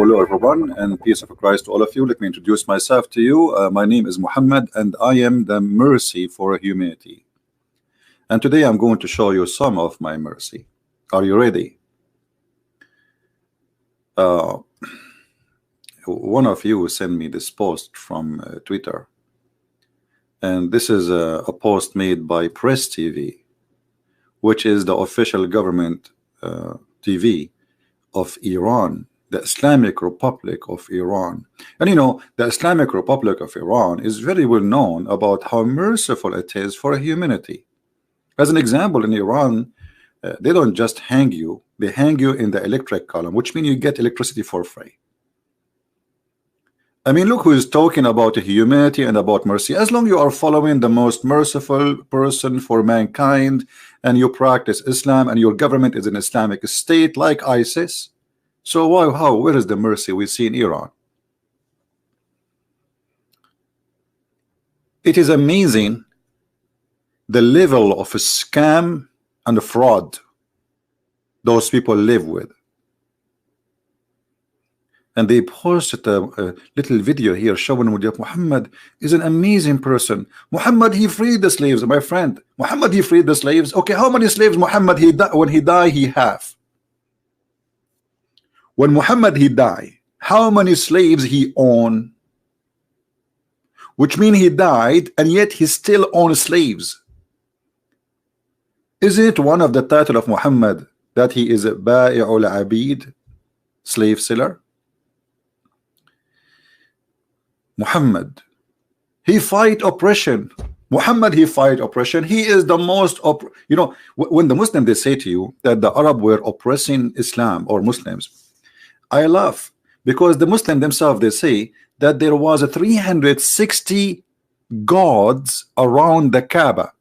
hello everyone, and peace of Christ to all of you. Let me introduce myself to you. My name is Muhammad, and I am the mercy for humanity. And today I'm going to show you some of my mercy. Are you ready? One of you sent me this post from Twitter, and this is a post made by Press TV, which is the official government TV of Iran, the Islamic Republic of Iran. And you know, the Islamic Republic of Iran is very well known about how merciful it is for humanity. As an example, in Iran, they don't just hang you, they hang you in the electric column, which means you get electricity for free. I mean, look who is talking about humanity and about mercy. As long as you are following the most merciful person for mankind, and you practice Islam, and your government is an Islamic state like ISIS, so where is the mercy we see in Iran? It is amazing the level of scam and fraud those people live with. And they posted a little video here showing that Muhammad is an amazing person. Muhammad, he freed the slaves, my friend. Muhammad, he freed the slaves. Okay, how many slaves Muhammad when he died he have? When Muhammad he died, how many slaves he own? Which means he died and yet he still owns slaves. Isn't it one of the title of Muhammad that he is a Ba'i'ul Abid, slave seller? Muhammad, he fight oppression. Muhammad, he fight oppression. He is the most you know, when the Muslim they say to you that the Arab were oppressing Islam or Muslims, I laugh, because the Muslim themselves they say that there was a 360 gods around the Kaaba.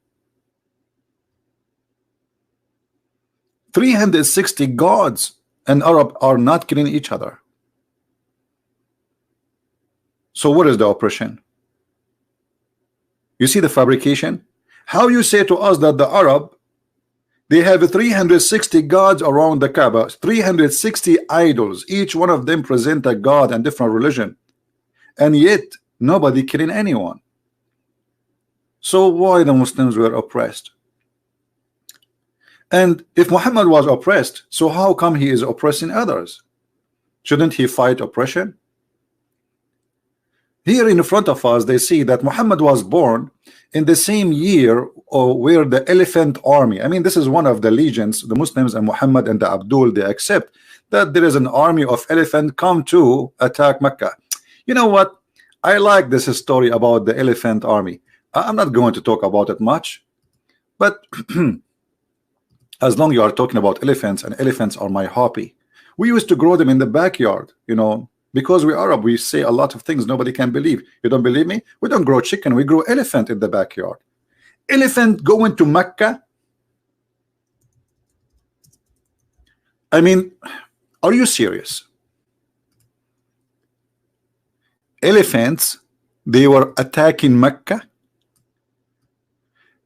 360 gods, and Arab are not killing each other. So what is the oppression? You see the fabrication? How you say to us that the Arab, they have 360 gods around the Kaaba, 360 idols, each one of them present a god and different religion, and yet nobody killing anyone. So why the Muslims were oppressed? And if Muhammad was oppressed, so how come he is oppressing others? Shouldn't he fight oppression? Here in front of us, they see that Muhammad was born in the same year where the elephant army, I mean, this is one of the legions, the Muslims and Muhammad and the Abdul, they accept that there is an army of elephant come to attack Mecca. You know what? I like this story about the elephant army. I'm not going to talk about it much, but as long as you are talking about elephants, and elephants are my hobby. We used to grow them in the backyard, you know, because we Arab, we say a lot of things nobody can believe. You don't believe me? We don't grow chicken, we grow elephant in the backyard. Elephant going to Mecca? I mean, are you serious? Elephants, they were attacking Mecca?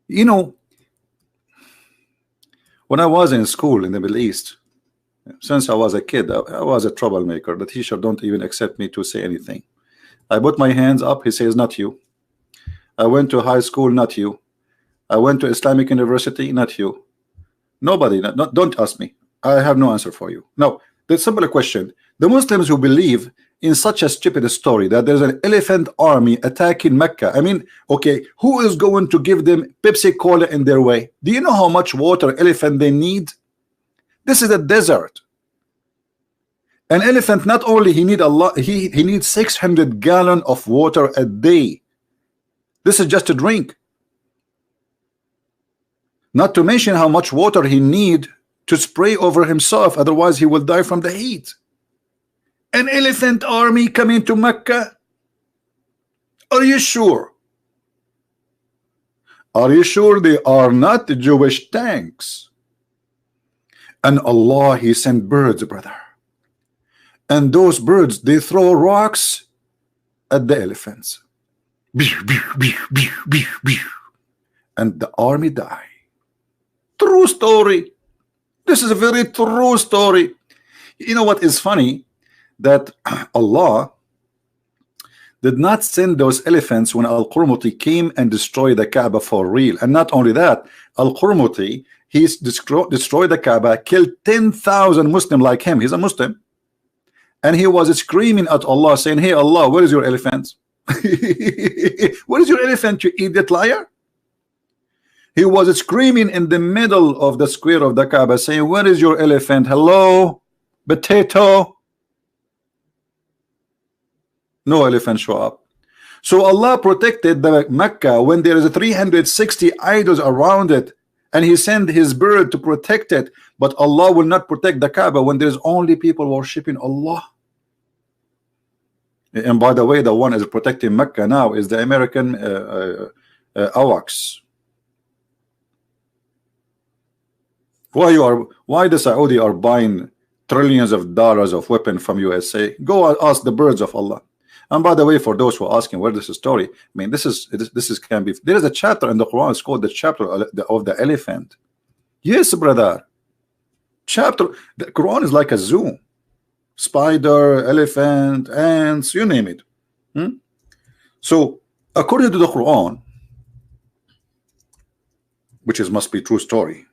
You know, when I was in school in the Middle East, since I was a kid, I was a troublemaker. The teacher don't even accept me to say anything. I put my hands up, he says, not you. I went to high school, not you. I went to Islamic University, not you. Nobody, don't ask me. I have no answer for you. Now, the simple question, the Muslims who believe in such a stupid story that there's an elephant army attacking Mecca, I mean, okay, who is going to give them Pepsi Cola in their way? Do you know how much water elephant they need? This is a desert. An elephant, not only he need a lot, he needs 600 gallons of water a day. This is just a drink. Not to mention how much water he need to spray over himself, otherwise he will die from the heat. An elephant army coming to Mecca? Are you sure? Are you sure they are not Jewish tanks? And Allah, he sent birds, brother, and those birds, they throw rocks at the elephants, and the army die. True story. This is a very true story. You know what is funny? that Allah did not send those elephants when Al-Qurmuti came and destroyed the Kaaba for real. And not only that, Al-Qurmuti, he's destroyed the Kaaba, killed 10,000 Muslims like him. He's a Muslim. And he was screaming at Allah, saying, hey Allah, where is your elephant? Where is your elephant, you idiot liar? He was screaming in the middle of the square of the Kaaba, saying, where is your elephant? Hello, potato. No elephant show up. So Allah protected the Mecca when there is 360 idols around it, and he sent his bird to protect it. But Allah will not protect the Kaaba when there's only people worshiping Allah. And by the way, the one is protecting Mecca now is the American AWACS. Why the Saudi are buying trillions of dollars of weapon from USA? Go ask the birds of Allah. And by the way, for those who are asking where this is story, I mean, this can be. There is a chapter in the Quran. It's called the chapter of the elephant. Yes, brother. The Quran is like a zoo. Spider, elephant, ants, you name it. So, according to the Quran, which must be true story.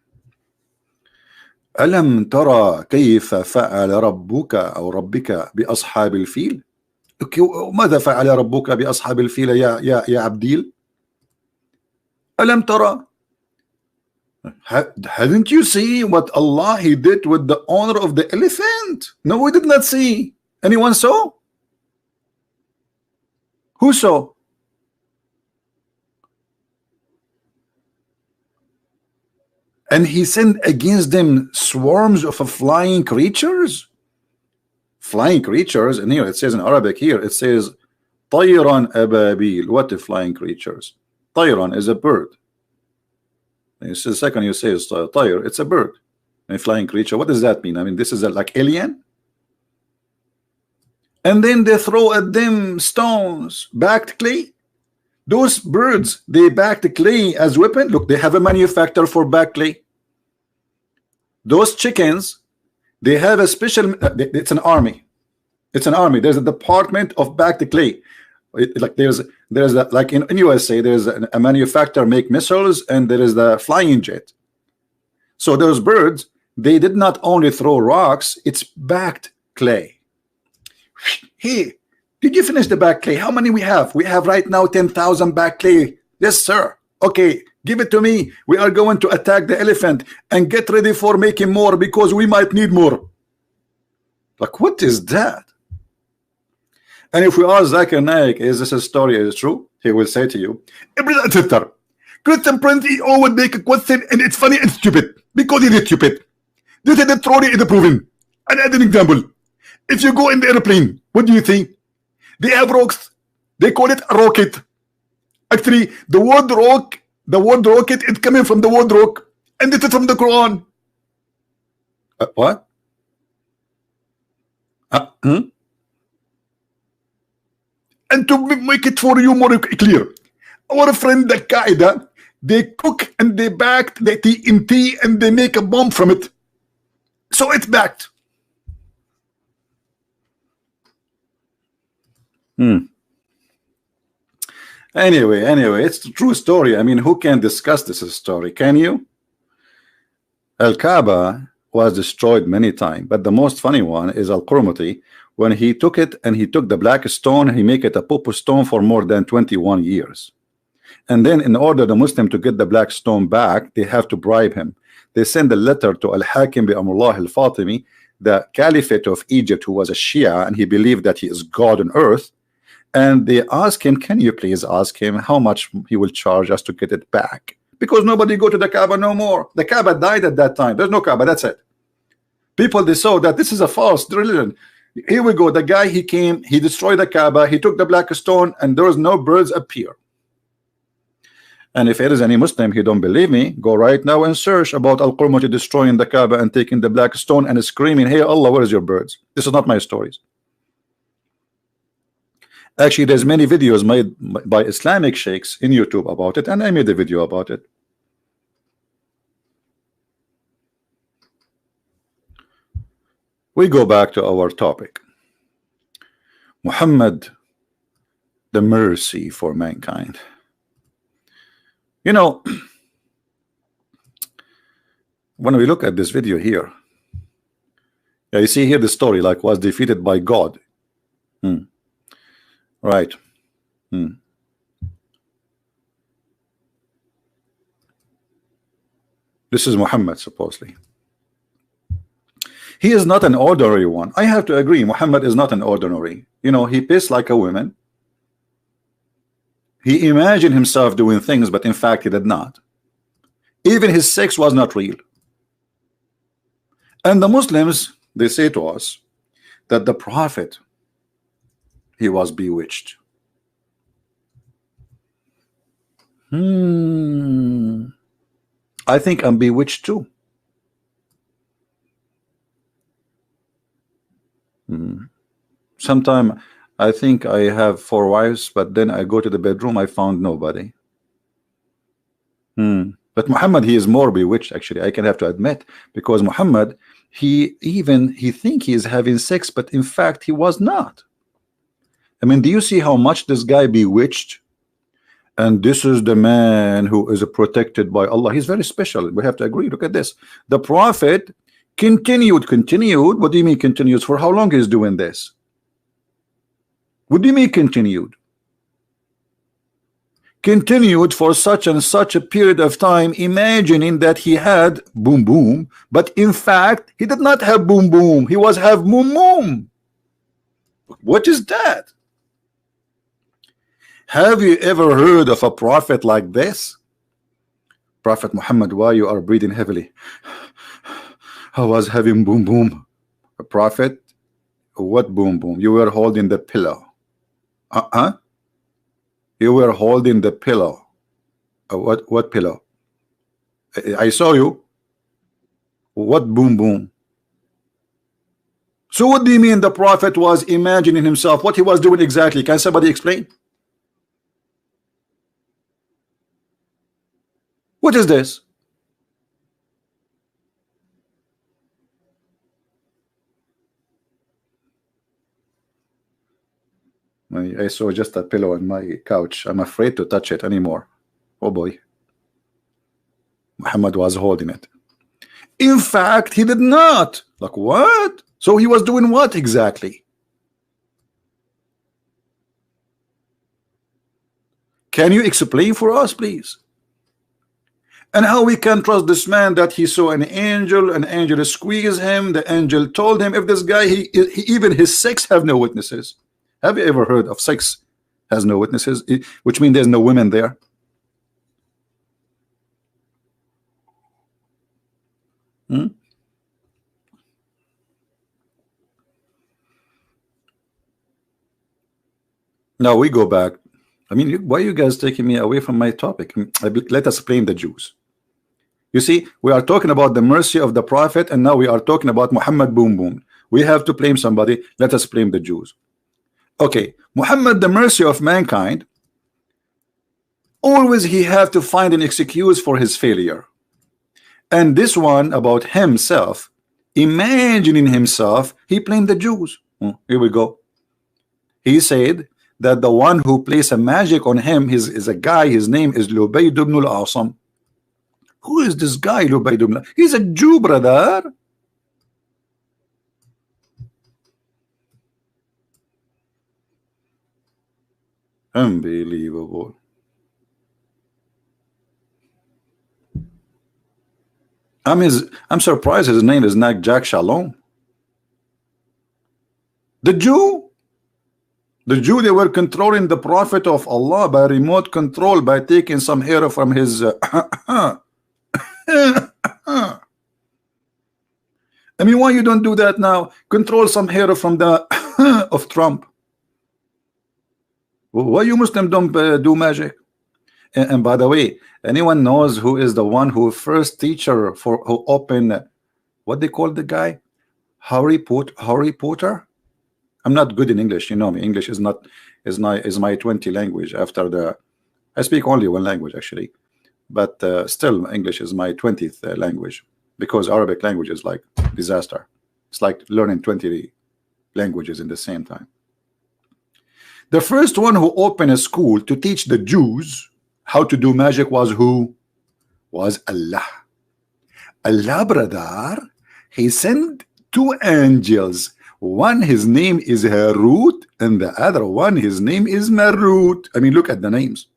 ألم ترى كيف فعل ربك أو ربك بأصحاب الفيل؟ ماذا فعل ربك بأصحاب الفيل يا عبديل؟ ألم ترى؟ Hadn't you see what Allah he did with the owner of the elephant? No, we did not see. Anyone saw? Who saw? And he sent against them swarms of flying creatures. Flying creatures, and here it says in Arabic, here it says طيران أبابيل. What is flying creatures? طيران is a bird. And the second you say is طير, it's a bird. A flying creature. What does that mean? I mean, this is like alien. And then they throw at them stones, backed clay. Those birds, they backed clay as weapon. Look, they have a manufacturer for back clay. Those chickens, they have a special. It's an army. It's an army. There's a department of back clay. Like there's like in USA, there's a manufacturer make missiles, and there is the flying jet. So those birds, they did not only throw rocks. It's backed clay. Hey. Did you finish the back clay? How many we have? We have right now 10,000 back clay. Yes, sir. Okay, give it to me. We are going to attack the elephant and get ready for making more because we might need more. Like, what is that? And if we ask Zakir Naik, is this a story? Is it true? He will say to you, Christian Prince, he always make a question and it's funny and stupid because he is stupid. This is the theory is proven. And as an example, if you go in the airplane, what do you think? They have rocks. They call it a rocket. Actually, the word rocket is coming from the word rock, and it is from the Quran. What? And to make it for you more clear, our friend the Qaeda, they cook and they backed the TNT and they make a bomb from it. So it's backed. Anyway, it's a true story. I mean, who can discuss this story? Can you? Al-Kaaba was destroyed many times, but the most funny one is Al-Qurmuti. When he took it and he took the black stone, he make it a popo stone for more than 21 years. And then in order the Muslim to get the black stone back, they have to bribe him. They send a letter to Al-Hakim bi Amrullah al-Fatimi, the Caliphate of Egypt, who was a Shia, and he believed that he is God on earth. And they ask him, can you please ask him how much he will charge us to get it back? Because nobody go to the Kaaba no more. The Kaaba died at that time. There's no Kaaba, that's it. People, they saw that this is a false religion. Here we go. The guy, he came, he destroyed the Kaaba, he took the black stone, and there was no birds appear. And if there is any Muslim, he don't believe me, go right now and search about Al-Qurmuti destroying the Kaaba and taking the black stone and screaming, hey Allah, where is your birds? This is not my stories. Actually, there's many videos made by Islamic sheikhs in YouTube about it, and I made a video about it. We go back to our topic. Muhammad, the mercy for mankind. You know, when we look at this video here, yeah, you see here the story like was defeated by God. Right. This is Muhammad supposedly. He is not an ordinary one. I have to agree, Muhammad is not an ordinary. You know, he pissed like a woman. He imagined himself doing things, but in fact he did not. Even his sex was not real. And the Muslims, they say to us that the Prophet, he was bewitched. I think I'm bewitched too. Sometime I think I have 4 wives, but then I go to the bedroom, I found nobody. But Muhammad, he is more bewitched actually, I can have to admit, because Muhammad, he think he is having sex, but in fact he was not. I mean, do you see how much this guy bewitched? And this is the man who is protected by Allah. He's very special. We have to agree. Look at this. The Prophet continued. What do you mean continues? For how long is doing this? What do you mean continued? Continued for such and such a period of time, imagining that he had boom boom, but in fact he did not have boom boom. He was have moom moom. What is that? Have you ever heard of a prophet like this? Prophet Muhammad, why you are breathing heavily? I was having boom boom. A prophet, what boom boom? You were holding the pillow. You were holding the pillow. What pillow? I saw you. What boom boom? So what do you mean the prophet was imagining himself? What he was doing exactly? Can somebody explain? What is this? I saw just a pillow on my couch. I'm afraid to touch it anymore. Oh boy. Muhammad was holding it. In fact, he did not. Like what? So he was doing what exactly? Can you explain for us, please? And how we can trust this man that he saw an angel squeeze him, the angel told him, if this guy, he even his sex have no witnesses. Have you ever heard of sex has no witnesses? Which means there's no women there. Now we go back. I mean, why are you guys taking me away from my topic? Let us blame the Jews. You see, we are talking about the mercy of the Prophet, and now we are talking about Muhammad boom boom. We have to blame somebody. Let us blame the Jews. Okay, Muhammad, the mercy of mankind, always he have to find an excuse for his failure. And this one about himself, imagining himself, he blamed the Jews. Here we go. He said that the one who plays a magic on him is a guy, his name is Lubayd ibn al-Asam. Who is this guy, Lubayd ibn? He's a Jew, brother. Unbelievable. I'm surprised his name is not Jack Shalom. The Jew, they were controlling the Prophet of Allah by remote control, by taking some hair from his I mean, why you don't do that now? Control some hair from the of Trump. Why you Muslim don't do magic? And by the way, anyone knows who is the one who first teacher for who opened what they call the guy? Harry Potter? I'm not good in English, you know me. English is my 20 language. After the I speak only one language actually, but still English is my 20th language, because Arabic language is like disaster. It's like learning 20 languages in the same time. The first one who opened a school to teach the Jews how to do magic was who? Was Allah. Allah, brother, he sent two angels. One, his name is Harut, and the other one, his name is Marut. I mean, look at the names.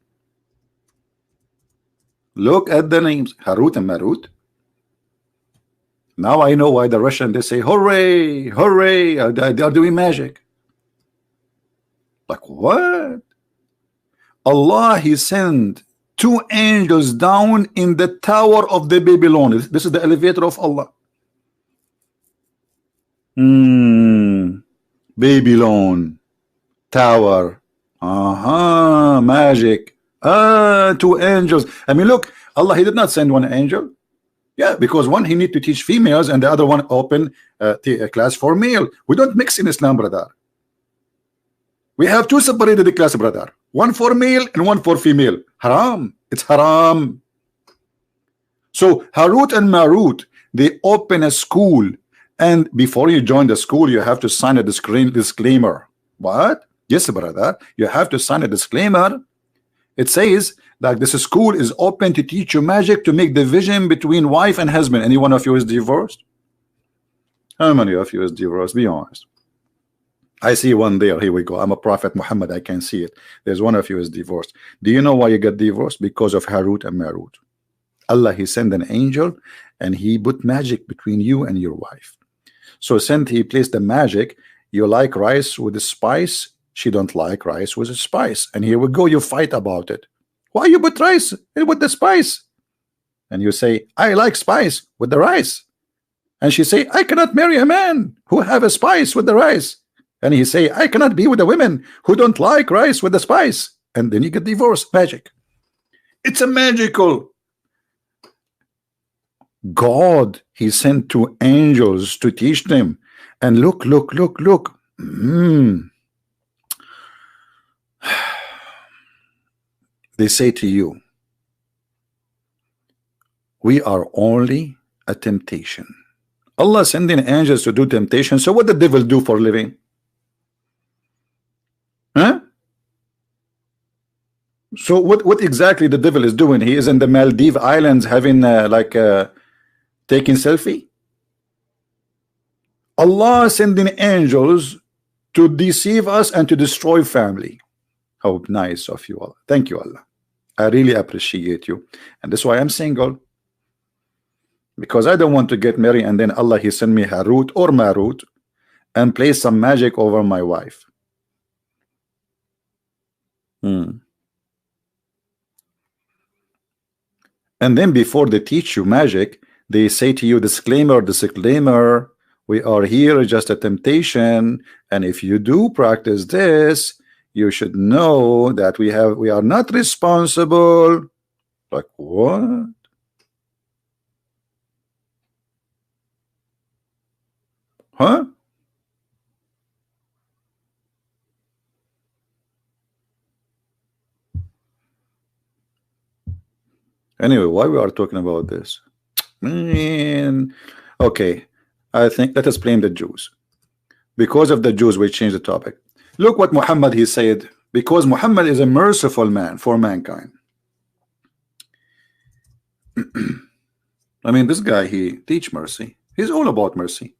Look at the names, Harut and Marut. Now I know why the Russian, they say, hooray, hooray, they are doing magic. Like what? Allah, he sent two angels down in the tower of the Babylon. This is the elevator of Allah. Babylon tower. Magic. Two angels. I mean, look, Allah, he did not send one angel. Yeah, because one, he need to teach females, and the other one open a class for male. We don't mix in Islam, brother. We have two separated class, brother. One for male and one for female. Haram. It's haram. So Harut and Marut, they open a school, and before you join the school, you have to sign a disclaimer. What? Yes, brother. You have to sign a disclaimer. It says that this school is open to teach you magic to make division between wife and husband. Any one of you is divorced? How many of you is divorced? Be honest. I see one there. Here we go. I'm a prophet Muhammad. I can see it. There's one of you is divorced. Do you know why you got divorced? Because of Harut and Marut. Allah, he sent an angel and he put magic between you and your wife. So since he placed the magic, you like rice with the spice, she don't like rice with the spice. And here we go, you fight about it. Why you put rice with the spice? And you say, I like spice with the rice. And she say, I cannot marry a man who have a spice with the rice. And he say, I cannot be with a woman who don't like rice with the spice. And then you get divorced. Magic. It's a magical. God, he sent two angels to teach them. And look. They say to you, we are only a temptation. Allah sending angels to do temptation. So what the devil do for a living? Huh? So what exactly the devil is doing? He is in the Maldives Islands having taking selfie. Allah sending angels to deceive us and to destroy family. How nice of you all. Thank you, Allah. I really appreciate you. And that's why I'm single. Because I don't want to get married and then Allah, he send me Harut or Marut and play some magic over my wife. And then before they teach you magic, they say to you, disclaimer, we are here just a temptation, and if you do practice this, you should know that we are not responsible. Like what? Huh? Anyway, why we are talking about this? Man. Okay, I think let us blame the Jews. Because of the Jews, we change the topic. Look what Muhammad, he said, because Muhammad is a merciful man for mankind. I mean, this guy, he teach mercy. He's all about mercy.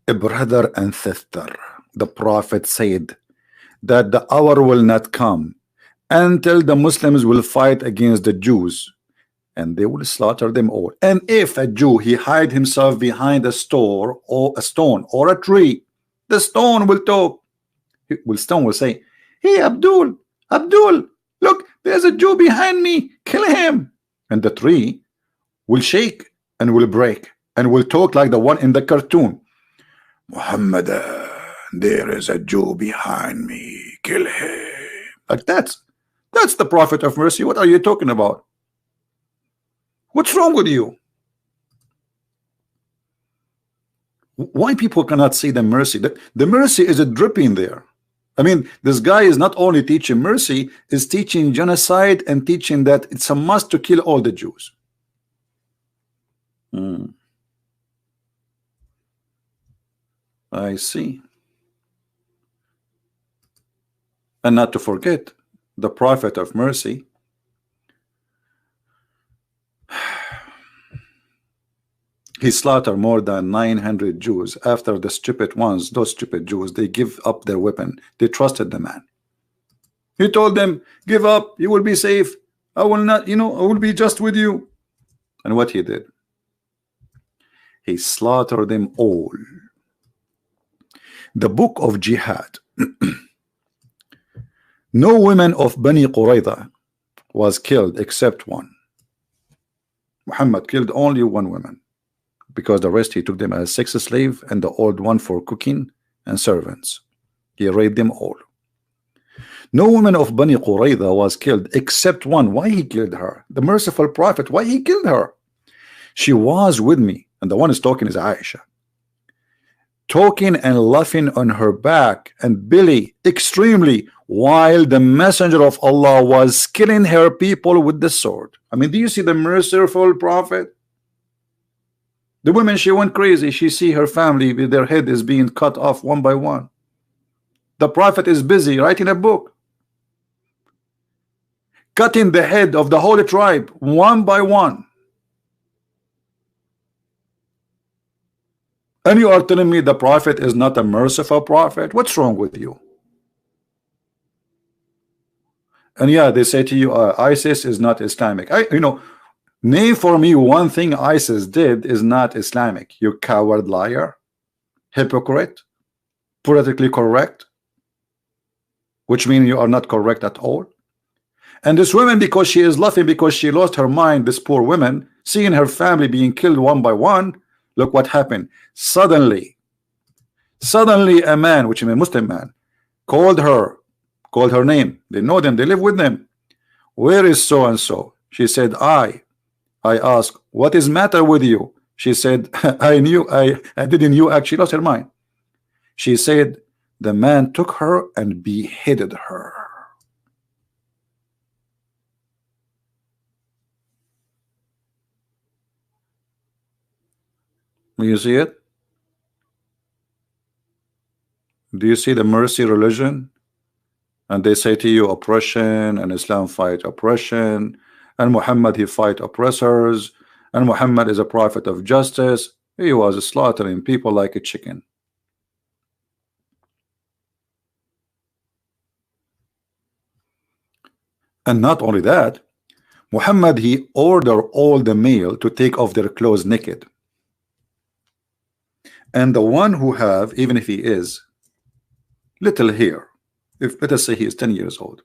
A brother and sister, the Prophet said that the hour will not come until the Muslims will fight against the Jews and they will slaughter them all. And if a Jew, he hide himself behind a store or a stone or a tree, the stone will talk. Stone will say, hey, Abdul, look, there's a Jew behind me, kill him. And the tree will shake and will break and will talk like the one in the cartoon. Muhammad, there is a Jew behind me, kill him. Like that's the Prophet of mercy. What are you talking about? What's wrong with you? Why people cannot see the mercy? The mercy is a dripping there. I mean, this guy is not only teaching mercy, is teaching genocide and teaching that it's a must to kill all the Jews. I see. And not to forget, the prophet of mercy, he slaughtered more than 900 Jews. After the stupid ones, those stupid Jews, they give up their weapon. They trusted the man. He told them, give up, you will be safe. I will not, I will be just with you. And what he did? He slaughtered them all. The book of Jihad. No women of Bani Qurayza was killed except one. Muhammad killed only one woman, because the rest he took them as sex slave, and the old one for cooking and servants. He raped them all. No woman of Bani Qurayza was killed except one. Why he killed her? The merciful prophet, why he killed her? She was with me, and the one is talking is Aisha, talking and laughing on her back and belly extremely, while the messenger of Allah was killing her people with the sword. I mean, do you see the merciful prophet? The woman, she went crazy. She see her family with their head is being cut off one by one. The prophet is busy writing a book, cutting the head of the whole tribe one by one. And you are telling me the prophet is not a merciful prophet? What's wrong with you? And yeah, they say to you, ISIS is not Islamic. Name for me one thing ISIS did is not Islamic. You coward liar, hypocrite, politically correct, which means you are not correct at all. And this woman, because she is laughing because she lost her mind, this poor woman, seeing her family being killed one by one, look what happened. Suddenly a man, which is a Muslim man, called her name. They know them, they live with them. Where is so and so? She said, I asked, what is matter with you? She said, I didn't knew. Actually lost her mind. She said, the man took her and beheaded her. Do you see it? Do you see the mercy religion? And they say to you, oppression, and Islam fight oppression, and Muhammad, he fight oppressors, and Muhammad is a prophet of justice. He was slaughtering people like a chicken. And not only that, Muhammad, he ordered all the male to take off their clothes naked. And the one who have, even if he is little hair, if let us say he is 10 years old,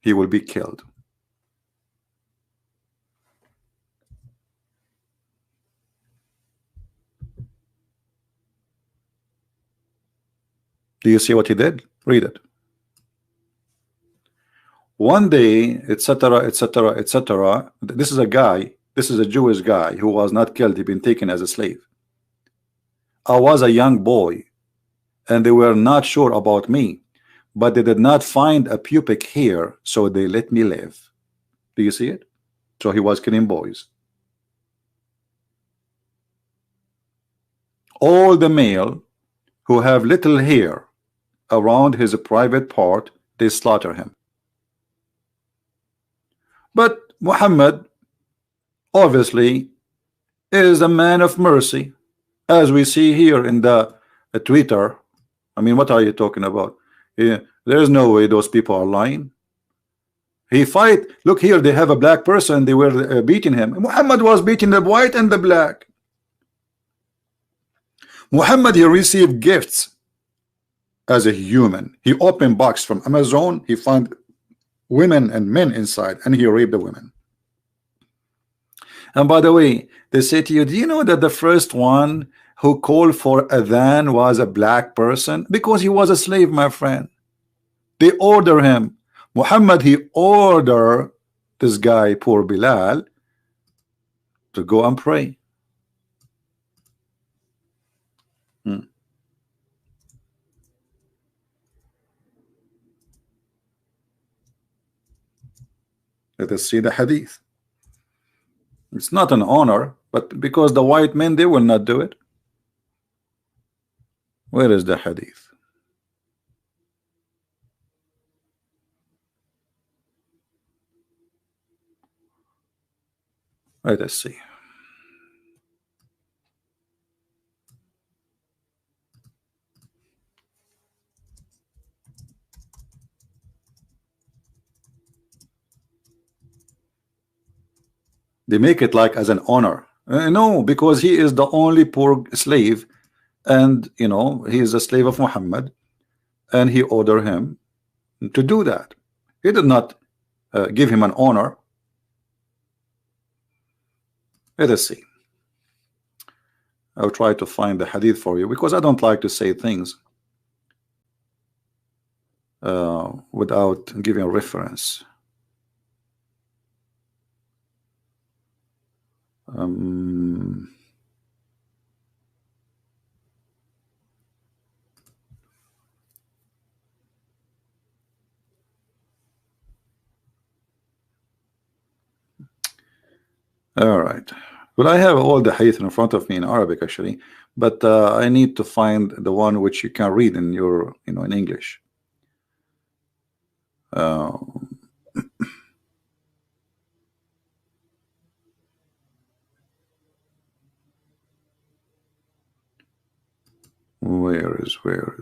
he will be killed. Do you see what he did? Read it. One day, etc., etc., etc. This is a guy, this is a Jewish guy who was not killed. He'd been taken as a slave. I was a young boy, and they were not sure about me, but they did not find a pubic hair, so they let me live. Do you see it? So he was killing boys. All the male who have little hair around his private part, they slaughter him. But Muhammad obviously is a man of mercy, as we see here in the Twitter. I mean, what are you talking about? Yeah, there's no way those people are lying. He fight. Look here, they have a black person. They were beating him. Muhammad was beating the white and the black. Muhammad, he received gifts as a human. He opened box from Amazon. He found women and men inside, and he raped the women. And by the way, they say to you, do you know that the first one who called for adhan was a black person? Because he was a slave, my friend. They order him. Muhammad, he ordered this guy, poor Bilal, to go and pray. Let us see the hadith. It's not an honor, but because the white men, they will not do it. Where is the hadith? Let us see. They make it like as an honor. No, because he is the only poor slave, and you know he is a slave of Muhammad, and he ordered him to do that. He did not give him an honor. Let us see. I'll try to find the hadith for you because I don't like to say things without giving a reference. All right. Well, I have all the hadith in front of me in Arabic actually, but I need to find the one which you can read in your, you know, in English. Where is? Where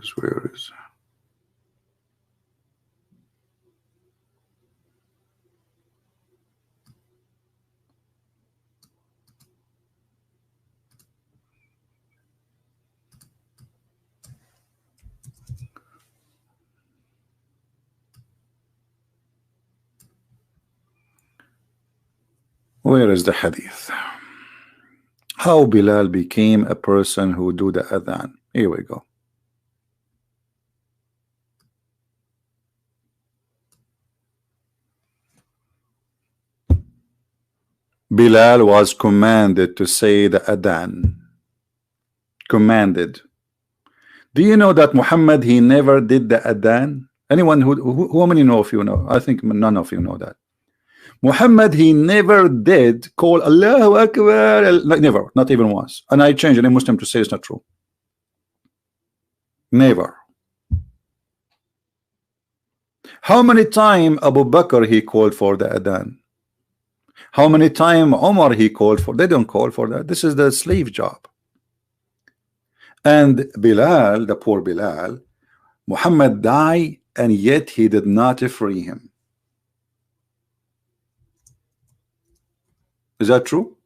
is the hadith? How Bilal became a person who do the adhan. Here we go. Bilal was commanded to say the adhan. Commanded. Do you know that Muhammad, he never did the adhan? Anyone who many know of you know? I think none of you know that. Muhammad, he never did call Allahu Akbar, never, not even once. And I changed any Muslim to say it's not true. Never. How many times Abu Bakr he called for the adhan? How many times Omar he called for? They don't call for that. This is the slave job. And Bilal, the poor Bilal, Muhammad died, and yet he did not free him. Is that true?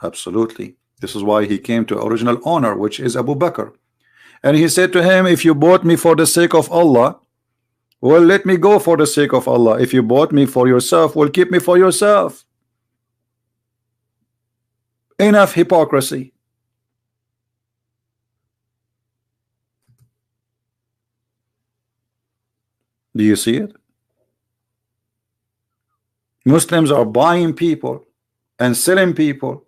Absolutely. This is why he came to original owner, which is Abu Bakr. And he said to him, if you bought me for the sake of Allah, well, let me go for the sake of Allah. If you bought me for yourself, well, keep me for yourself. Enough hypocrisy. Do you see it? Muslims are buying people and selling people,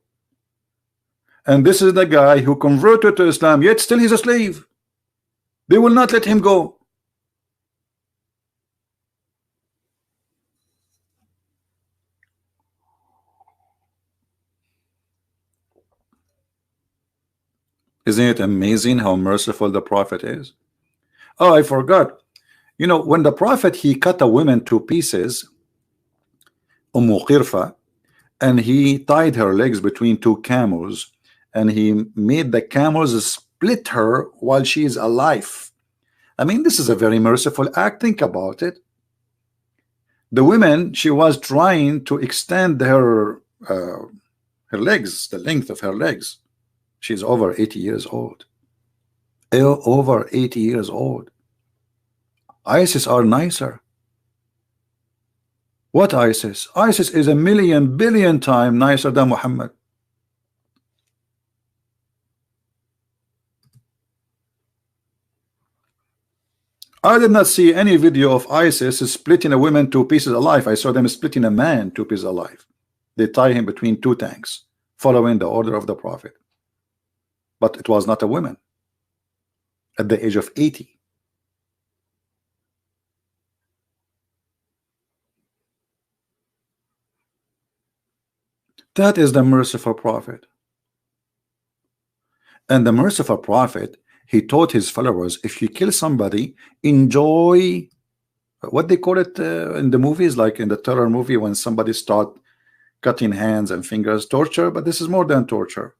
and this is the guy who converted to Islam, yet still he's a slave. They will not let him go. Isn't it amazing how merciful the Prophet is? Oh, I forgot. You know, when the Prophet, he cut a woman to pieces, Qirfa, and he tied her legs between two camels, and he made the camels split her while she is alive. I mean, this is a very merciful act. Think about it. The woman, she was trying to extend her legs, the length of her legs. She's over 80 years old. Over 80 years old. ISIS are nicer. What ISIS? ISIS is a million billion times nicer than Muhammad. I did not see any video of ISIS splitting a woman two pieces alive. I saw them splitting a man two pieces alive. They tie him between two tanks, following the order of the Prophet. But it was not a woman at the age of 80. That is the merciful Prophet. And the merciful Prophet, he taught his followers, if you kill somebody, enjoy what they call it in the movies, like in the terror movie, when somebody start cutting hands and fingers, torture, but this is more than torture.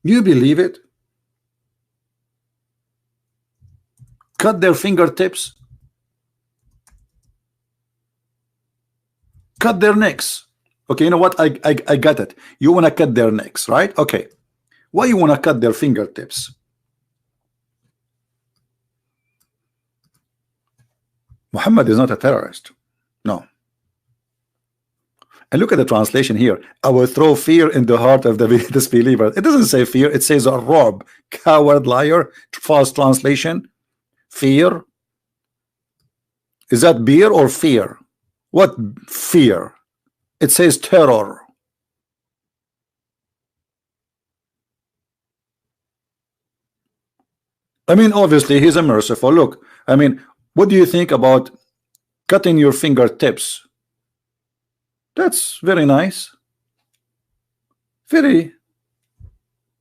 You believe it? Cut their fingertips, cut their necks. Okay, you know what? I got it. You want to cut their necks, right? Okay. Why you want to cut their fingertips? Muhammad is not a terrorist. No. And look at the translation here. I will throw fear in the heart of the disbeliever. It doesn't say fear. It says a rob, coward, liar. False translation. Fear. Is that beer or fear? What fear? It says terror. I mean, obviously, he's a merciful. Look, I mean, what do you think about cutting your fingertips? That's very nice. Very,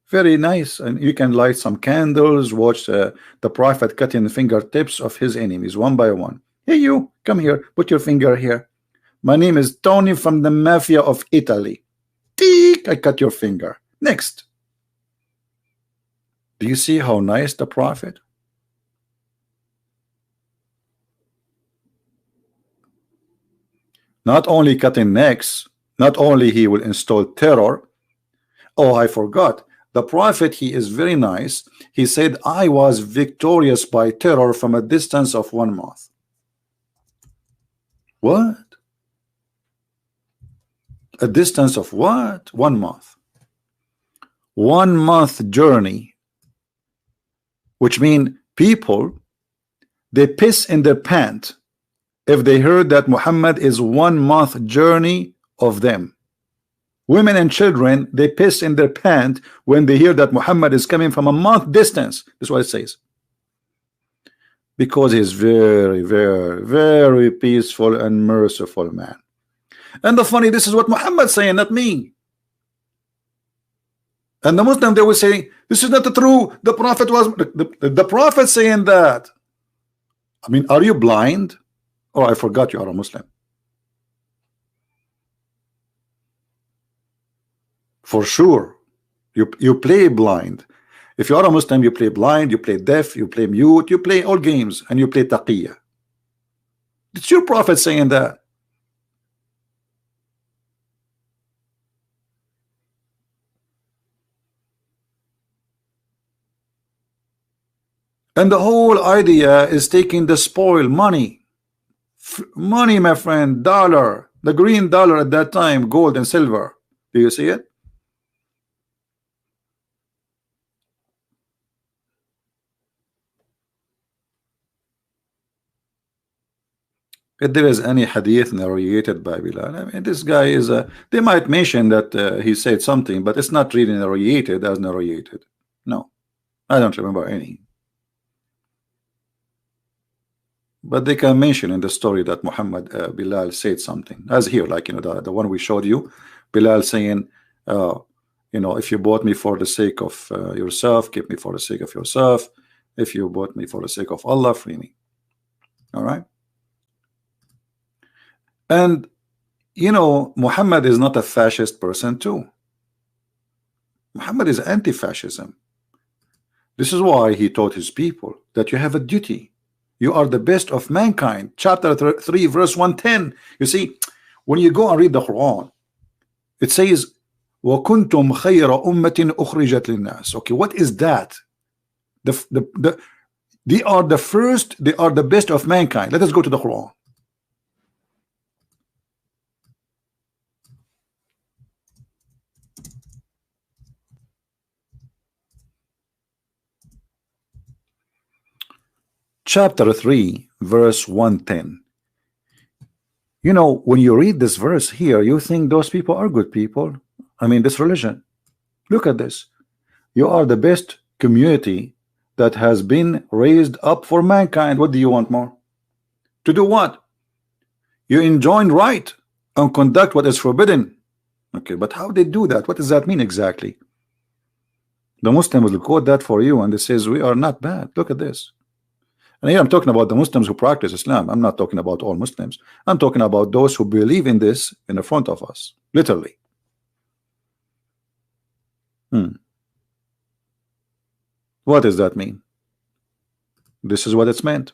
very nice. And you can light some candles, watch the prophet cutting the fingertips of his enemies one by one. Hey, you, come here, put your finger here. My name is Tony from the mafia of Italy. Teek, I cut your finger. Next. Do you see how nice the prophet? Not only cutting necks, not only he will install terror. Oh, I forgot. The prophet, he is very nice. He said, I was victorious by terror from a distance of 1 month. What? A distance of what? 1 month. 1 month journey. Which means people, they piss in their pants if they heard that Muhammad is 1 month journey of them. Women and children, they piss in their pants when they hear that Muhammad is coming from a month distance. That's what it says. Because he's very, very, very peaceful and merciful man. And the funny, this is what Muhammad saying, not me. And the Muslim, they will say, this is not true. The prophet was the prophet saying that. I mean, are you blind? Oh, I forgot you are a Muslim. For sure. You play blind. If you are a Muslim, you play blind, you play deaf, you play mute, you play all games, and you play taqiyya. It's your prophet saying that. And the whole idea is taking the spoil, money. Money, my friend, dollar. The green dollar at that time, gold and silver. Do you see it? If there is any hadith narrated by Bilal, I mean, this guy is a. They might mention that he said something, but it's not really narrated as narrated. No, I don't remember any. But they can mention in the story that Muhammad Bilal said something, as here, like, you know, the one we showed you, Bilal saying, you know, if you bought me for the sake of yourself, keep me for the sake of yourself. If you bought me for the sake of Allah, free me. All right. And you know, Muhammad is not a fascist person too. Muhammad is anti-fascism. This is why he taught his people that you have a duty. You are the best of mankind. Chapter 3 verse 110. You see, when you go and read the Quran, it says وَكُنْتُمْ خَيْرَ أُمَّةٍ أُخْرِجَتْ لِلنَّاسِ. Okay, what is that? They are the first, they are the best of mankind. Let us go to the Quran. Chapter 3 verse 110. You know, when you read this verse here, you think those people are good people. I mean, this religion, look at this. You are the best community that has been raised up for mankind. What do you want more? To do what? You enjoin right and conduct what is forbidden. Okay, but how they do that? What does that mean exactly? The Muslims will quote that for you, and it says we are not bad. Look at this. And here I'm talking about the Muslims who practice Islam. I'm not talking about all Muslims. I'm talking about those who believe in this in the front of us, literally. What does that mean? This is what it's meant.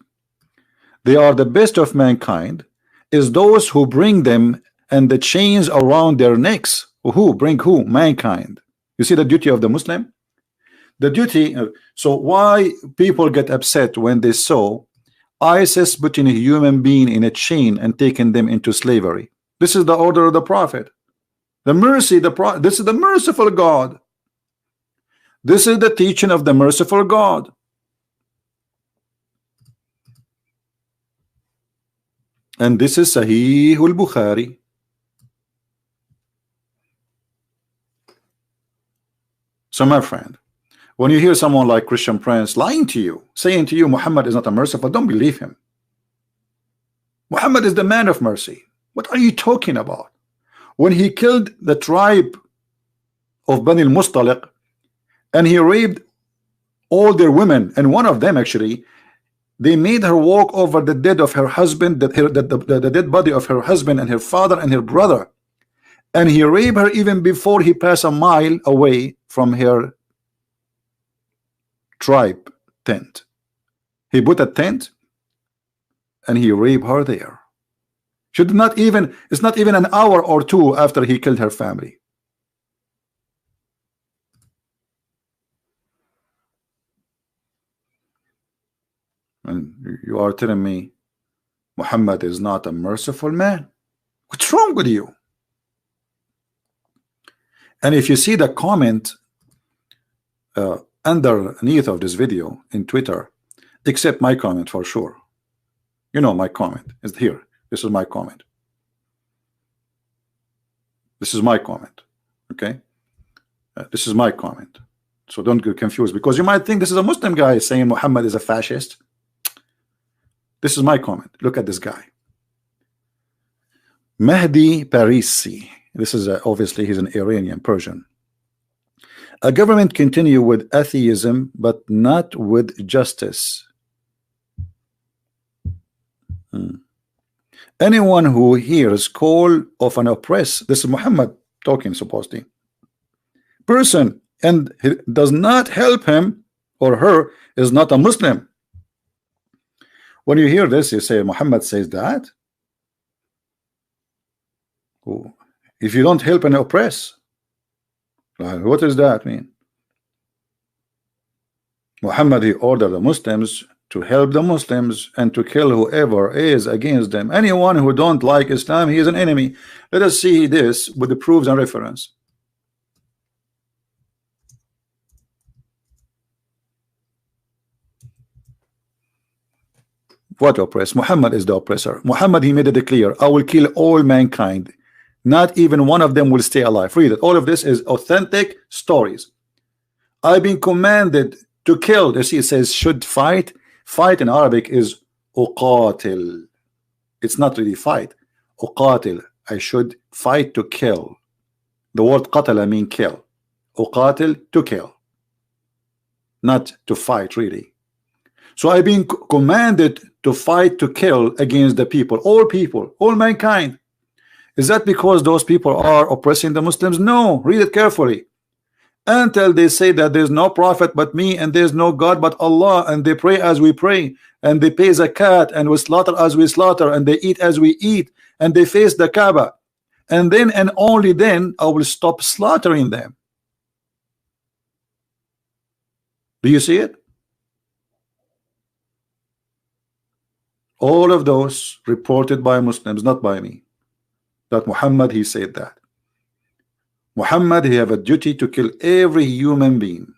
They are the best of mankind is those who bring them and the chains around their necks. Who bring who? Mankind. You see the duty of the Muslim? The duty. So why people get upset when they saw ISIS putting a human being in a chain and taking them into slavery? This is the order of the Prophet. The mercy, this is the merciful God. This is the teaching of the merciful God. And this is Sahih al-Bukhari. So my friend, when you hear someone like Christian Prince lying to you, saying to you Muhammad is not a merciful, don't believe him. Muhammad is the man of mercy. What are you talking about? When he killed the tribe of Bani al-Mustaliq and he raped all their women, and one of them actually, they made her walk over the dead of her husband, the dead body of her husband and her father and her brother, and he raped her even before he passed a mile away from her tribe tent. He put a tent and he raped her there. It's not even an hour or two after he killed her family. And you are telling me Muhammad is not a merciful man? What's wrong with you? And if you see the comment underneath of this video in Twitter, except my comment for sure. You know my comment is here. This is my comment. This is my comment. Okay? This is my comment. So don't get confused, because you might think this is a Muslim guy saying Muhammad is a fascist. This is my comment. Look at this guy. Mahdi Parisi. This is obviously he's an Iranian Persian. A government continue with atheism but not with justice. Anyone who hears call of an oppressed, this is Muhammad talking supposedly, person and does not help him or her is not a Muslim. When you hear this, you say Muhammad says that. If you don't help and oppress, what does that mean? Muhammad, he ordered the Muslims to help the Muslims and to kill whoever is against them. Anyone who don't like Islam, he is an enemy. Let us see this with the proofs and reference. What oppress? Muhammad is the oppressor. Muhammad, he made it clear, I will kill all mankind. Not even one of them will stay alive. Read it. All of this is authentic stories. I've been commanded to kill. You see, it says should fight. Fight in Arabic is uqatil. It's not really fight. Uqatil. I should fight to kill. The word qatala mean kill. Uqatil, to kill. Not to fight really. So I've been commanded to fight to kill against the people, all mankind. Is that because those people are oppressing the Muslims? No, read it carefully. Until they say that there's no prophet but me and there's no God but Allah, and they pray as we pray, and they pay zakat, and we slaughter as we slaughter, and they eat as we eat, and they face the Kaaba, and then and only then I will stop slaughtering them. Do you see it? All of those reported by Muslims, not by me. That Muhammad, he said that. Muhammad, he have a duty to kill every human being.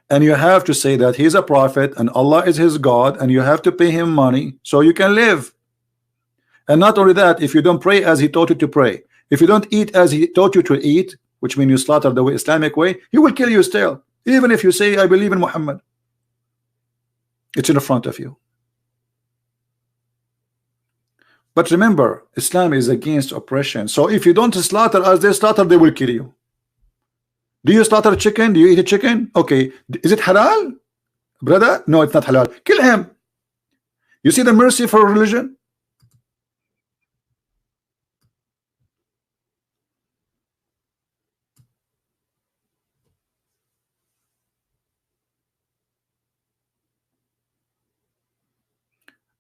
And you have to say that he's a prophet and Allah is his God, and you have to pay him money so you can live. And not only that, if you don't pray as he taught you to pray, if you don't eat as he taught you to eat, which means you slaughter the Islamic way, he will kill you still, even if you say I believe in Muhammad. It's in the front of you. But remember, Islam is against oppression. So if you don't slaughter as they slaughter, they will kill you. Do you slaughter chicken? Do you eat a chicken? Okay. Is it halal? Brother, no, it's not halal. Kill him. You see the mercy for religion?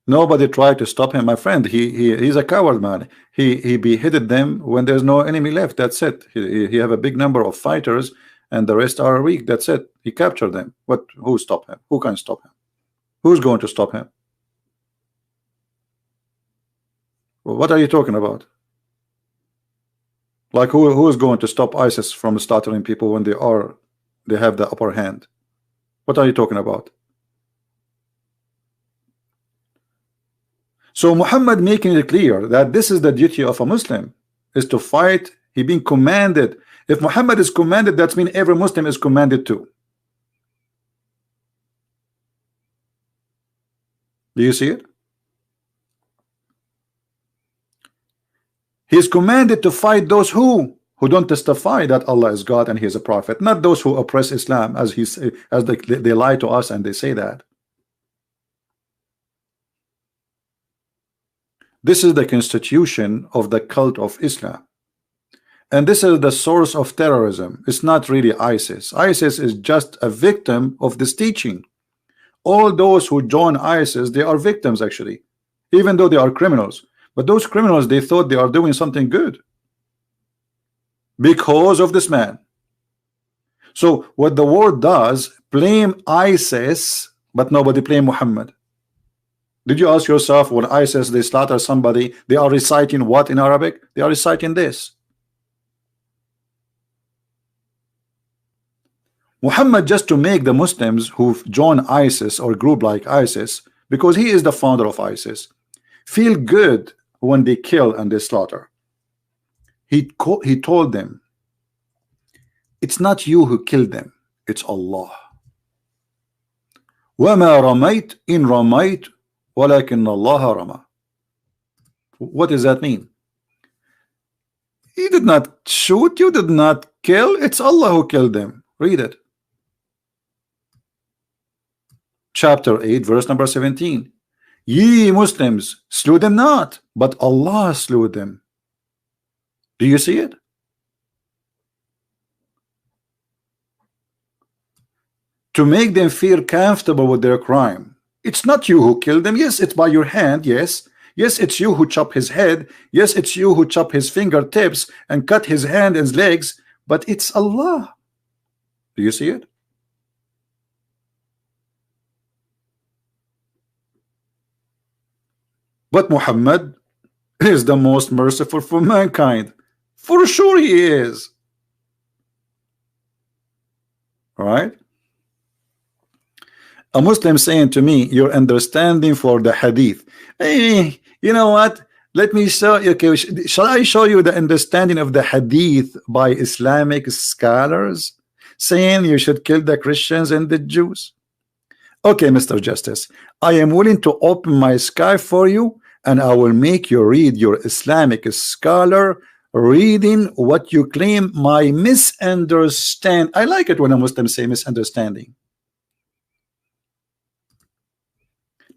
Nobody tried to stop him, my friend. He's a coward, man. He beheaded them when there's no enemy left. That's it. He have a big number of fighters, and the rest are weak. That's it. He captured them. What? Who stopped him? Who can stop him? Who's going to stop him? What are you talking about? Like who is going to stop ISIS from slaughtering people when they have the upper hand? What are you talking about? So Muhammad making it clear that this is the duty of a Muslim, is to fight. He being commanded. If Muhammad is commanded, that means every Muslim is commanded too. Do you see it? He is commanded to fight those who don't testify that Allah is God and He is a prophet, not those who oppress Islam, as they lie to us and they say that. This is the constitution of the cult of Islam, and this is the source of terrorism. It's not really ISIS. ISIS is just a victim of this teaching. All those who join ISIS, they are victims actually, even though they are criminals. But those criminals, they thought they are doing something good because of this man. So what the world does, blame ISIS, but nobody blame Muhammad. Did you ask yourself, when ISIS they slaughter somebody, they are reciting what in Arabic? They are reciting this. Muhammad, just to make the Muslims who join ISIS or group like ISIS, because he is the founder of ISIS, feel good when they kill and they slaughter. He told them, it's not you who killed them, it's Allah. وَمَا رَمَيْتَ إِن رَمَيْتَ وَلَكِنَّ اللَّهَ رَمَى. What does that mean? You did not shoot, you did not kill, it's Allah who killed them. Read it. Chapter 8, verse number 17. Ye Muslims slew them not, but Allah slew them. Do you see it? To make them feel comfortable with their crime. It's not you who killed them. Yes, it's by your hand. Yes, it's you who chop his head. Yes, it's you who chop his fingertips and cut his hand and his legs. But it's Allah. Do you see it? But Muhammad is the most merciful for mankind. For sure he is. All right? A Muslim saying to me, your understanding for the hadith. Hey, you know what? Let me show you. Okay, shall I show you the understanding of the hadith by Islamic scholars saying you should kill the Christians and the Jews? Okay, Mr. Justice, I am willing to open my sky for you, and I will make you read your Islamic scholar reading what you claim my misunderstand. I like it when a Muslim say misunderstanding.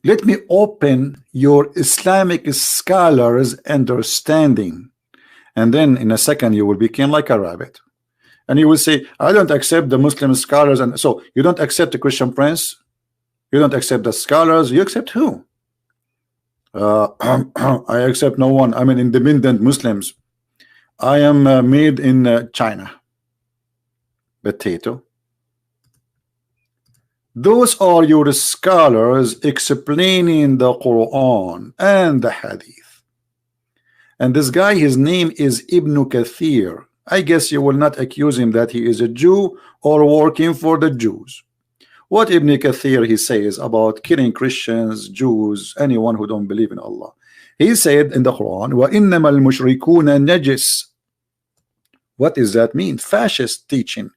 Let me open your Islamic scholars understanding, and then in a second you will become like a rabbit, and you will say, I don't accept the Muslim scholars. And so you don't accept the Christian Prince, you don't accept the scholars, you accept who? I accept no one. I'm an independent Muslims. I am made in China. Potato. Those are your scholars explaining the Quran and the Hadith. And this guy, his name is Ibn Kathir. I guess you will not accuse him that he is a Jew or working for the Jews. What Ibn Kathir he says about killing Christians, Jews, anyone who don't believe in Allah. He said in the Quran, وَإِنَّمَا الْمُشْرِكُونَ نَجِسٌ. What does that mean? Fascist teaching.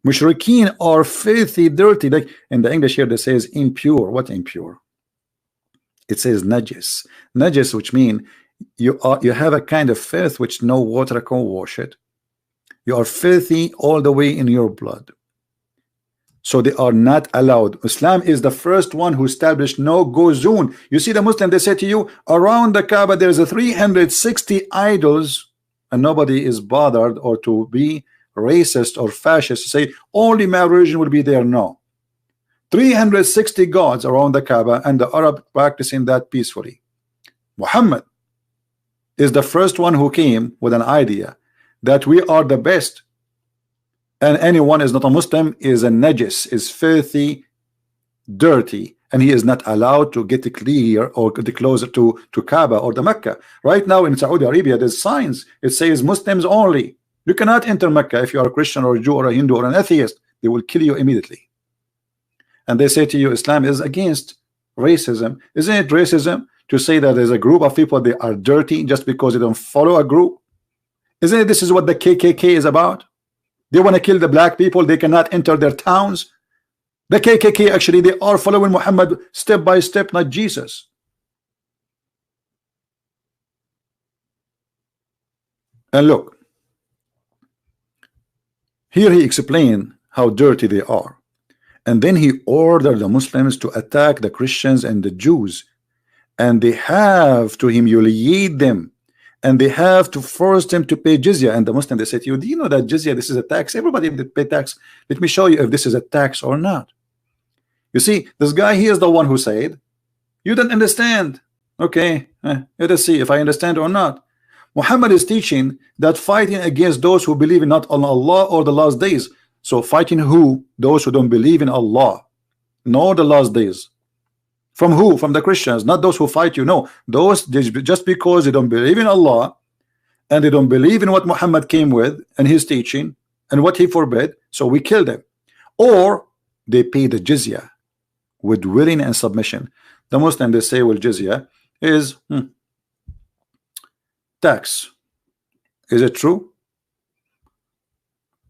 Mushrikeen are filthy, dirty. Like in the English here, that says impure. What impure? It says najis. Najis, which mean you have a kind of filth which no water can wash it. You are filthy all the way in your blood. So they are not allowed. Islam is the first one who established no-go zone. You see the Muslim, they say to you, around the Kaaba there's a 360 idols, and nobody is bothered or to be racist or fascist to say only my religion will be there. No. 360 gods around the Kaaba, and the Arab practicing that peacefully. Muhammad is the first one who came with an idea that we are the best, and anyone is not a Muslim is a najis, is filthy, dirty, and he is not allowed to get clear or get closer to Kaaba or the Mecca. Right now in Saudi Arabia there's signs, it says Muslims only. You cannot enter Mecca if you are a Christian or a Jew or a Hindu or an atheist. They will kill you immediately. And they say to you Islam is against racism. Isn't it racism to say that there's a group of people they are dirty just because they don't follow a group? Isn't it this is what the KKK is about? They want to kill the black people, they cannot enter their towns. The KKK actually they are following Muhammad step by step, not Jesus. And look, here he explained how dirty they are. And then he ordered the Muslims to attack the Christians and the Jews, and they have to humiliate them, and they have to force them to pay jizya. And the Muslim, they say to you, do you know that jizya, this is a tax? Everybody that pay tax. Let me show you if this is a tax or not. You see, this guy, he is the one who said, you don't understand. Okay, let us see if I understand or not. Muhammad is teaching that fighting against those who believe in not on Allah or the last days. So fighting who? Those who don't believe in Allah nor the last days. From who? From the Christians, not those who fight you. No, those just because they don't believe in Allah and they don't believe in what Muhammad came with and his teaching and what he forbid, so we kill them. Or they pay the jizya with willing and submission. The Muslim, they say, well, jizya is tax. Is it true?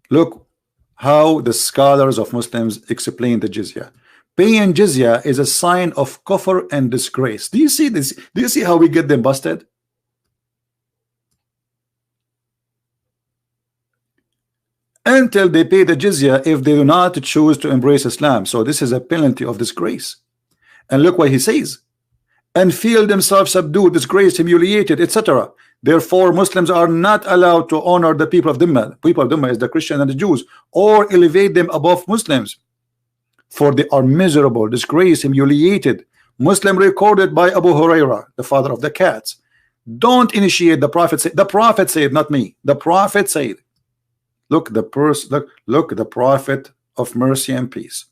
Look how the scholars of Muslims explain the jizya. Paying jizya is a sign of kufr and disgrace. Do you see this? Do you see how we get them busted? Until they pay the jizya if they do not choose to embrace Islam. So this is a penalty of disgrace. And look what he says. And feel themselves subdued, disgraced, humiliated, etc. Therefore, Muslims are not allowed to honor the people of Dhimma. People of Dhimma is the Christians and the Jews, or elevate them above Muslims. For they are miserable, disgraced, humiliated. Muslim recorded by Abu Huraira, the father of the cats. Don't initiate, the Prophet said. The Prophet said, not me. The Prophet said. Look, the Prophet of mercy and peace.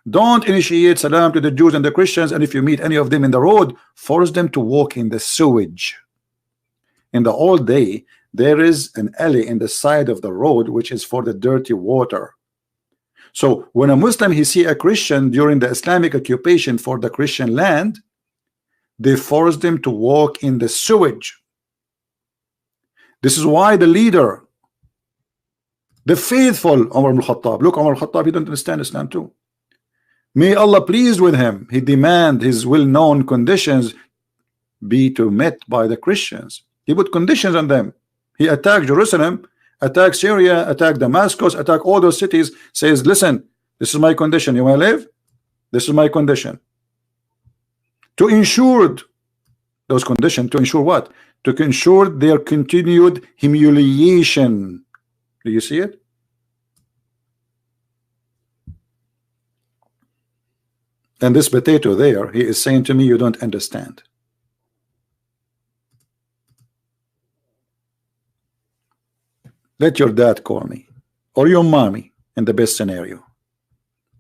Don't initiate salam to the Jews and the Christians, and if you meet any of them in the road, force them to walk in the sewage. In the old day, there is an alley in the side of the road which is for the dirty water. So when a Muslim he see a Christian during the Islamic occupation for the Christian land, they force them to walk in the sewage. This is why the leader, the faithful Umar ibn Khattab, look, Umar ibn Khattab, he don't understand Islam too. May Allah pleased with him, he demand his well-known conditions be to met by the Christians. He put conditions on them. He attacked Jerusalem, attacked Syria, attacked Damascus, attacked all those cities, says, listen, this is my condition. You want to live? This is my condition. To ensure those conditions, to ensure what? To ensure their continued humiliation. Do you see it? And this potato there, he is saying to me, you don't understand. Let your dad call me, or your mommy, in the best scenario.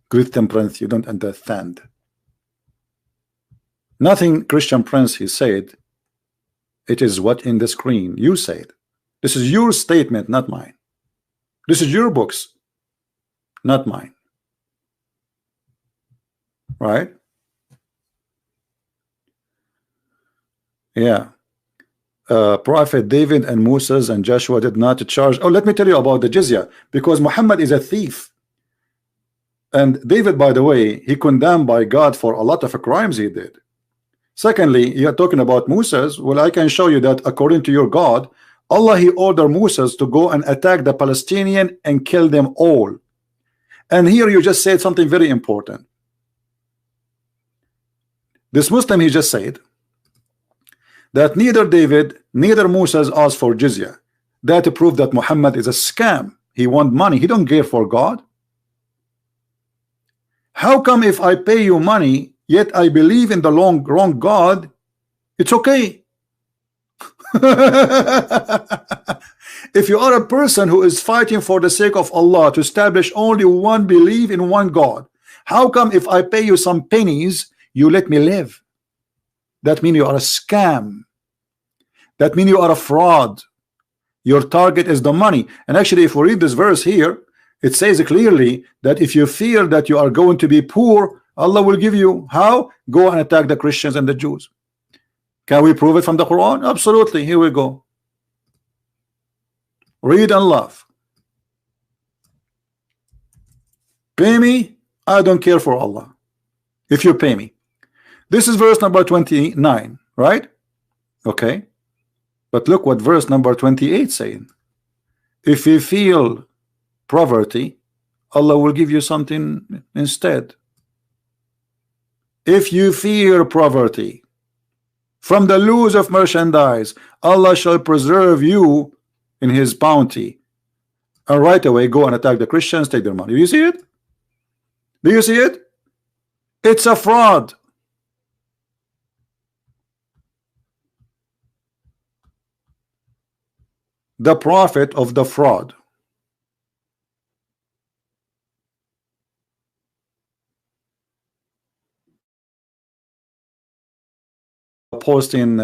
Christian Prince, you don't understand. Nothing Christian Prince, he said. It is what in the screen you said. This is your statement, not mine. This is your books, not mine. Right? Yeah. Prophet David and Moses and Joshua did not charge. Oh, let me tell you about the jizya, because Muhammad is a thief. And David, by the way, he condemned by God for a lot of crimes he did. Secondly, you're talking about Moses. Well, I can show you that according to your God, Allah, he ordered Moses to go and attack the Palestinian and kill them all. And here you just said something very important. This Muslim, he just said that neither David, neither Moses asked for jizya. That proved that Muhammad is a scam. He want money. He don't care for God. How come if I pay you money, yet I believe in the wrong God, it's okay? If you are a person who is fighting for the sake of Allah to establish only one belief in one God, how come if I pay you some pennies, you let me live? That means you are a scam. That means you are a fraud. Your target is the money. And actually, if we read this verse here, it says clearly that if you fear that you are going to be poor, Allah will give you. How? Go and attack the Christians and the Jews. Can we prove it from the Quran? Absolutely. Here we go. Read and laugh. Pay me, I don't care for Allah. If you pay me. This is verse number 29, right? Okay. But look what verse number 28 saying. If you feel poverty, Allah will give you something instead. If you fear poverty from the loss of merchandise, Allah shall preserve you in his bounty. And right away go and attack the Christians, take their money. Do you see it? Do you see it? It's a fraud. The prophet of the fraud. Posting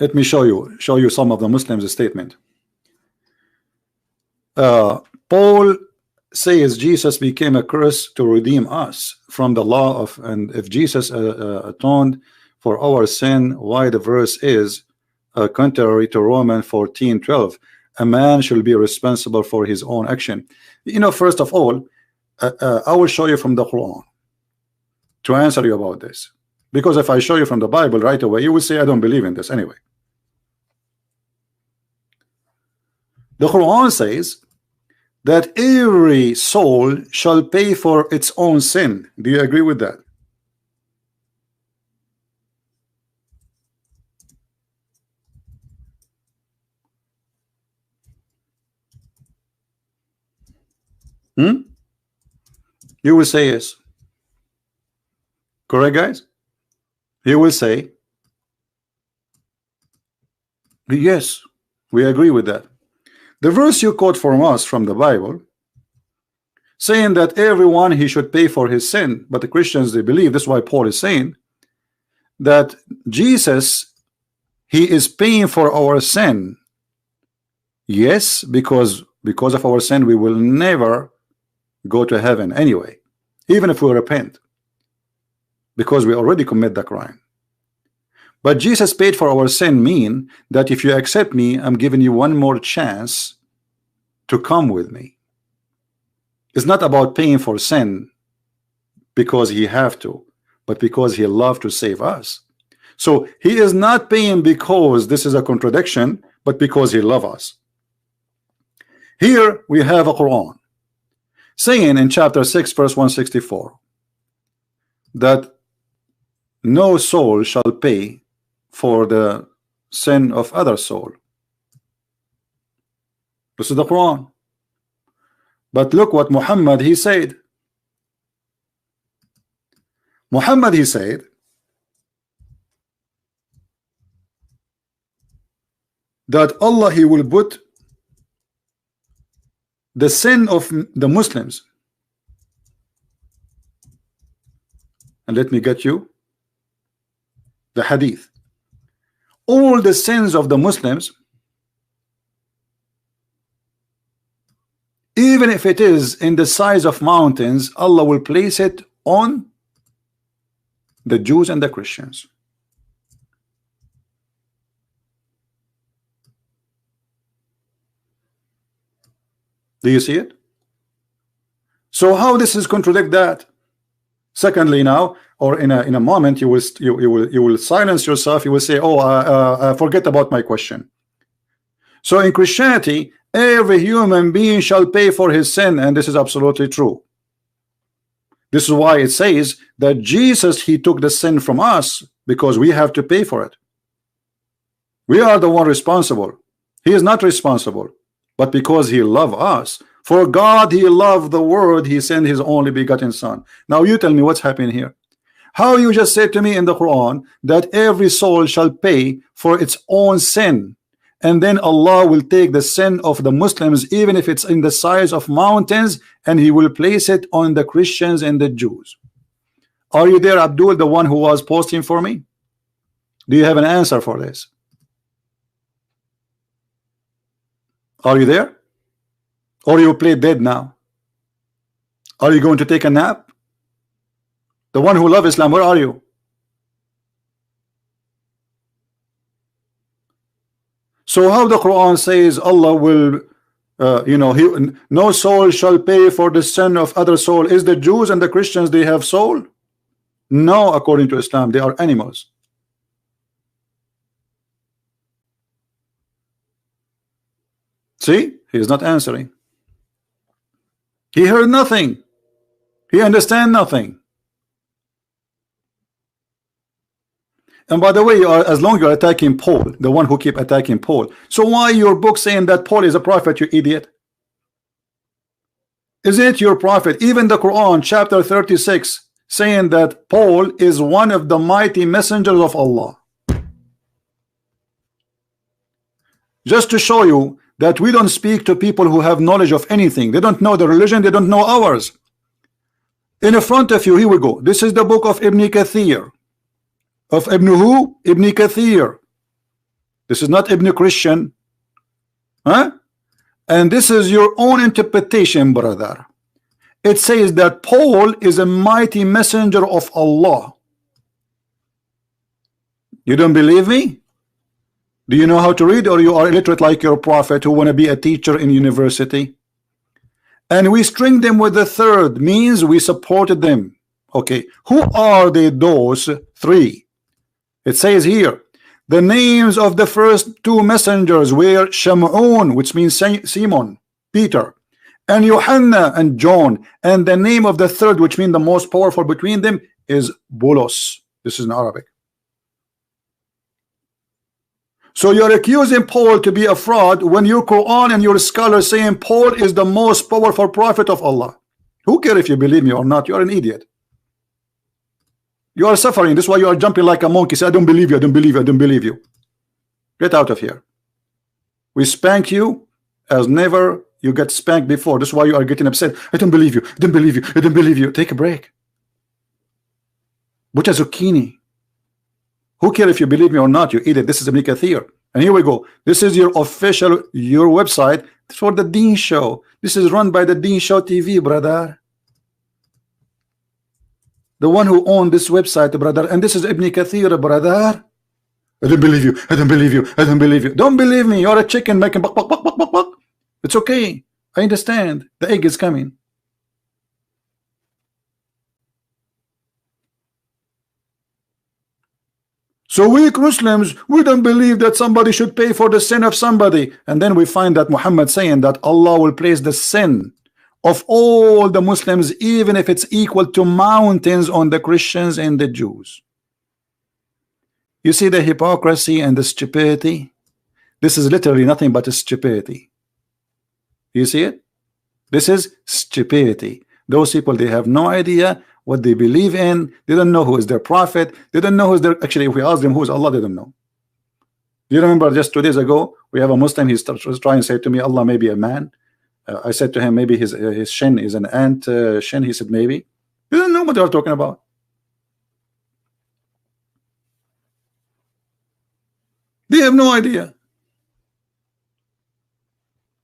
let me show you some of the Muslims' statement. Paul says Jesus became a curse to redeem us from the law of, and if Jesus atoned for our sin, why the verse is contrary to Romans 14:12. A man should be responsible for his own action. You know, first of all, I will show you from the Quran to answer you about this, because if I show you from the Bible right away, you will say I don't believe in this anyway. The Quran says that every soul shall pay for its own sin. Do you agree with that? You will say yes. Correct, guys? You will say yes, we agree with that. The verse you quote from us from the Bible saying that everyone he should pay for his sin, but the Christians, they believe, this is why Paul is saying that Jesus, he is paying for our sin. Yes, because of our sin we will never go to heaven anyway, even if we repent, because we already commit the crime. But Jesus paid for our sin mean that if you accept me, I'm giving you one more chance to come with me. It's not about paying for sin because he have to, but because he loved to save us. So he is not paying because this is a contradiction, but because he loves us. Here we have a Quran saying in chapter 6 verse 164 that no soul shall pay for the sin of other soul. This is the Quran. But look what Muhammad he said. Muhammad he said that Allah he will put the sin of the Muslims, and let me get you the hadith. All the sins of the Muslims, even if it is in the size of mountains, Allah will place it on the Jews and the Christians. Do you see it? So how this is contradict that? Secondly, now, or in a moment, you will silence yourself. You will say, "Oh, forget about my question." So in Christianity, Every human being shall pay for his sin, and this is absolutely true. This is why it says that Jesus, he took the sin from us, because we have to pay for it. We are the one responsible. He is not responsible, but because he loved us. For God, he loved the world, he sent his only begotten son. Now you tell me what's happening here. How you just said to me in the Quran that every soul shall pay for its own sin, and then Allah will take the sin of the Muslims, even if it's in the size of mountains, and he will place it on the Christians and the Jews. Are you there, Abdul, the one who was posting for me? Do you have an answer for this? Are you there? Or you play dead now? Are you going to take a nap? The one who loves Islam, where are you? So how the Quran says Allah will, no soul shall pay for the sin of other soul. Is the Jews and the Christians, they have soul? No, according to Islam, they are animals. See, he is not answering. He heard nothing. He understand nothing. And by the way, as long as you're attacking Paul, the one who keep attacking Paul, so why your book saying that Paul is a prophet, you idiot? Is it your prophet? Even the Quran, chapter 36, saying that Paul is one of the mighty messengers of Allah. Just to show you that we don't speak to people who have knowledge of anything. They don't know the religion, they don't know ours. In front of you, here we go. This is the book of Ibn Kathir. Of Ibn who? Ibn Kathir. This is not Ibn Christian. Huh? And this is your own interpretation, brother. It says that Paul is a mighty messenger of Allah. You don't believe me? Do you know how to read, or you are illiterate like your prophet who want to be a teacher in university? And we string them with the third, means we supported them. Okay, who are they, those three? It says here, the names of the first two messengers were Shamun, which means Simon, Peter, and Yohanna and John, and the name of the third, which means the most powerful between them, is Bulos. This is in Arabic. So you're accusing Paul to be a fraud when your Quran and your scholars saying Paul is the most powerful prophet of Allah. Who cares if you believe me or not? You're an idiot. You are suffering. This is why you are jumping like a monkey. Say, I don't believe you, I don't believe you, I don't believe you. Get out of here. We spank you as never you get spanked before. This is why you are getting upset. I don't believe you, I don't believe you, I don't believe you. Take a break. Butcha zucchini. Who cares if you believe me or not? You idiot. This is Ibn Kathir. And here we go. This is your official, your website for the Deen Show. This is run by the Deen Show TV, brother. The one who owned this website, brother. And this is Ibn Kathir, brother. I don't believe you. I don't believe you. I don't believe you. Don't believe me. You're a chicken making buck, buck, buck, buck, buck, buck. It's okay. I understand. The egg is coming. So we Muslims, we don't believe that somebody should pay for the sin of somebody. And then we find that Muhammad saying that Allah will place the sin of all the Muslims, even if it's equal to mountains, on the Christians and the Jews. You see the hypocrisy and the stupidity? This is literally nothing but a stupidity. You see it? This is stupidity. Those people, they have no idea what they believe in. They don't know who is their prophet. They don't know who is their, actually if we ask them who is Allah, they don't know. Do you remember just 2 days ago we have a Muslim, he's trying to say to me Allah may be a man. I said to him maybe his shin is an ant shin. He said maybe. You don't know what they are talking about. They have no idea.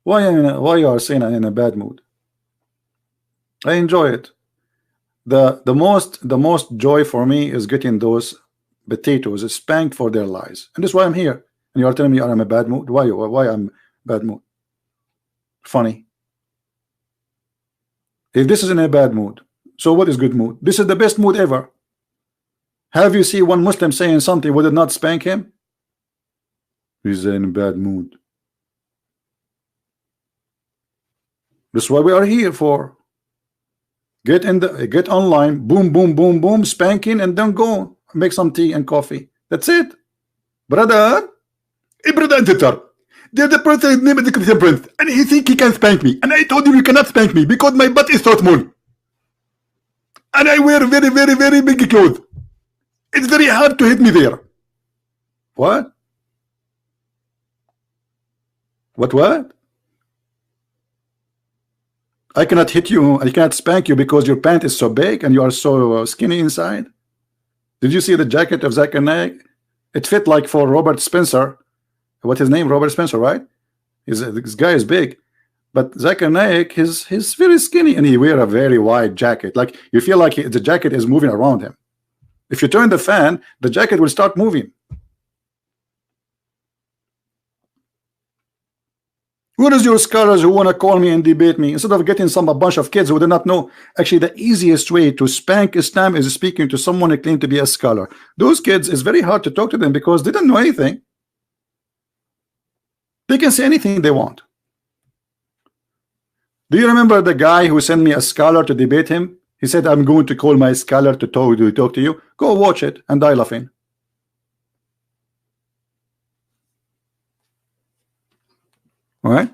Why you are saying I'm in a bad mood? I enjoy it. The most joy for me is getting those potatoes spanked for their lies, and that's why I'm here. And you are telling me I'm in a bad mood. Why I'm bad mood? Funny. If this is in a bad mood, so what is good mood? This is the best mood ever. Have you seen one Muslim saying something, would it not spank him? He's in a bad mood. That's what we are here for. Get online, boom, boom, boom, boom, spanking, and then go make some tea and coffee. That's it, brother. Hey, brother and sister, there's a person named the Christian Prince, and he think he can spank me, and I told him you cannot spank me because my butt is so small, and I wear very, very, very big clothes. It's very hard to hit me there. What? What? I cannot hit you, I cannot spank you because your pant is so big and you are so skinny inside. Did you see the jacket of Zakir Naik? It fit like for Robert Spencer. What's his name? Robert Spencer, right? This guy is big, but Zakir Naik, he's very skinny and he wear a very wide jacket. Like you feel like the jacket is moving around him. If you turn the fan, the jacket will start moving. Who is your scholars who want to call me and debate me instead of getting a bunch of kids who do not know? Actually, the easiest way to spank Islam is speaking to someone who claims to be a scholar. Those kids, it's very hard to talk to them because they don't know anything. They can say anything they want. Do you remember the guy who sent me a scholar to debate him? He said, I'm going to call my scholar to talk to you. Go watch it and die laughing. All right.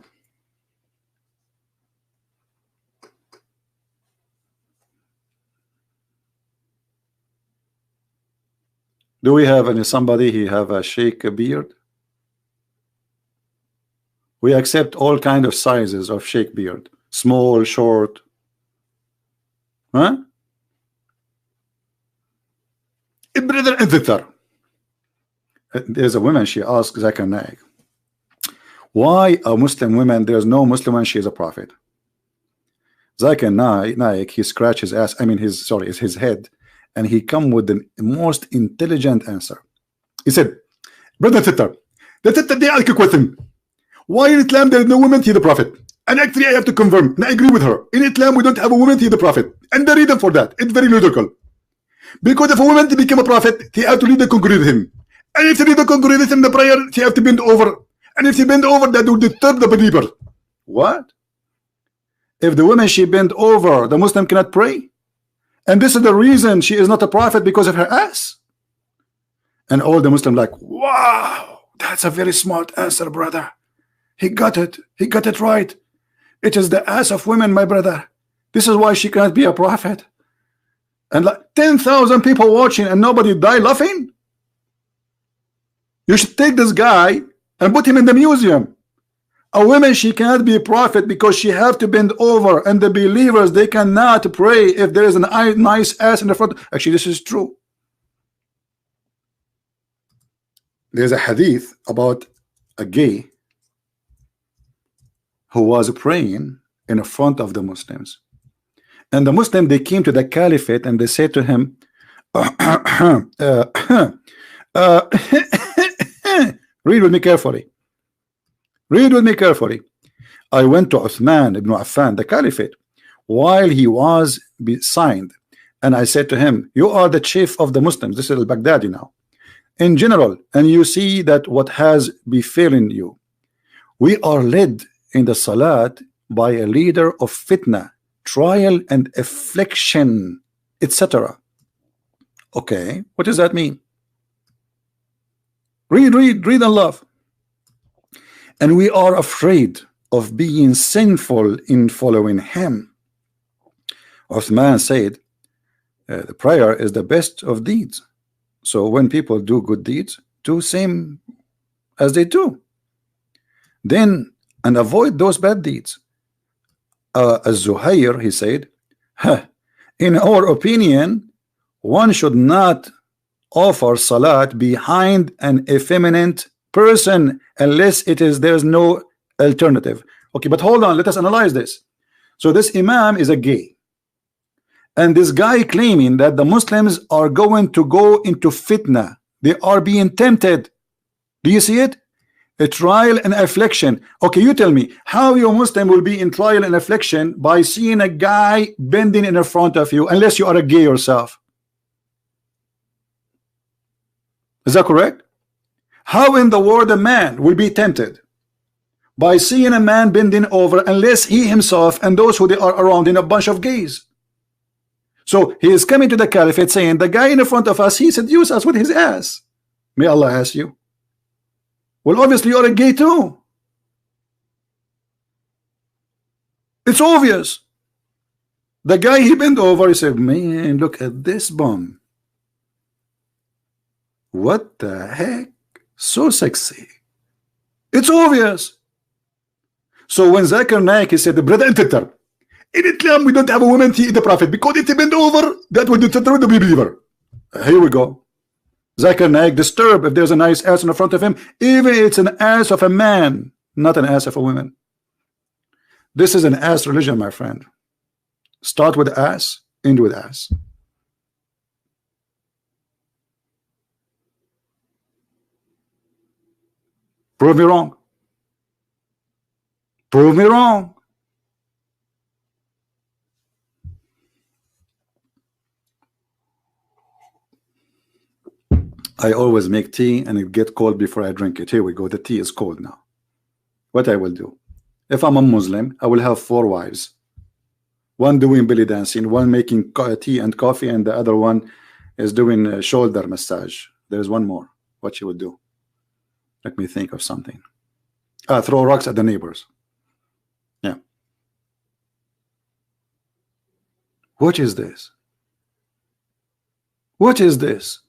Do we have somebody he have a sheikh beard? We accept all kind of sizes of sheikh beard, small, short. Huh? Brother and sister. There's a woman, she asked Zakir Naik, why a Muslim woman, there's no Muslim woman, she is a prophet. Zakir Naik, he scratched his ass, I mean his head, and he come with the most intelligent answer. He said, brother and sister, they ask a question. Why in Islam there is no woman to the prophet? And actually I have to confirm, and I agree with her. In Islam we don't have a woman to the prophet. And the reason for that, it's very logical. Because if a woman to become a prophet, he have to lead the congregation. And if she lead the congregation in the prayer, she have to bend over. And if she bend over, that will disturb the believer. What? If the woman she bend over, the Muslim cannot pray? And this is the reason she is not a prophet, because of her ass? And all the Muslims like, wow, that's a very smart answer, brother. He got it right. It is the ass of women, my brother. This is why she cannot be a prophet. And like 10,000 people watching and nobody die laughing. You should take this guy and put him in the museum. A woman, she cannot be a prophet because she have to bend over, and the believers, they cannot pray if there is a nice ass in the front. Actually, this is true. There's a hadith about a gay who was praying in the front of the Muslims, and the Muslim, they came to the caliphate and they said to him, read with me carefully. Read with me carefully. I went to Uthman ibn Affan, the caliphate, while he was signed, and I said to him, you are the chief of the Muslims. This is al-Baghdadi now, in general, and you see that what has befallen you. We are led in the salat by a leader of fitna, trial and affliction, etc. Okay, what does that mean? Read and love. And we are afraid of being sinful in following him. Uthman said, the prayer is the best of deeds. So when people do good deeds, do same as they do. Then, and avoid those bad deeds. Az-Zuhair, he said, in our opinion, one should not offer salat behind an effeminate person unless there's no alternative. Okay, but hold on, let us analyze this. So this imam is a gay, and this guy claiming that the Muslims are going to go into fitna, they are being tempted. Do you see it? A trial and affliction. Okay, you tell me how your Muslim will be in trial and affliction by seeing a guy bending in front of you, unless you are a gay yourself. Is that correct? How in the world a man will be tempted by seeing a man bending over unless he himself and those who they are around in a bunch of gays. So he is coming to the caliphate saying the guy in front of us, he seduced us with his ass. May Allah ask you. Well, obviously you're a gay too. It's obvious. The guy he bent over, he said, man, look at this bum. What the heck? So sexy. It's obvious. So when Zakir Naik, he said, brother and sister, in Islam we don't have a woman to eat the prophet because if they bend over, that would deter the believer. Here we go. Zakir Naik disturbed if there's a nice ass in the front of him, even it's an ass of a man, not an ass of a woman. This is an ass religion, my friend. Start with ass, end with ass. Prove me wrong. Prove me wrong. I always make tea and it get cold before I drink it. Here we go. The tea is cold now. What I will do? If I'm a Muslim, I will have 4 wives. One doing belly dancing, one making tea and coffee, and the other one is doing a shoulder massage. There's one more. What she would do? Let me think of something. Throw rocks at the neighbors. Yeah. What is this? What is this?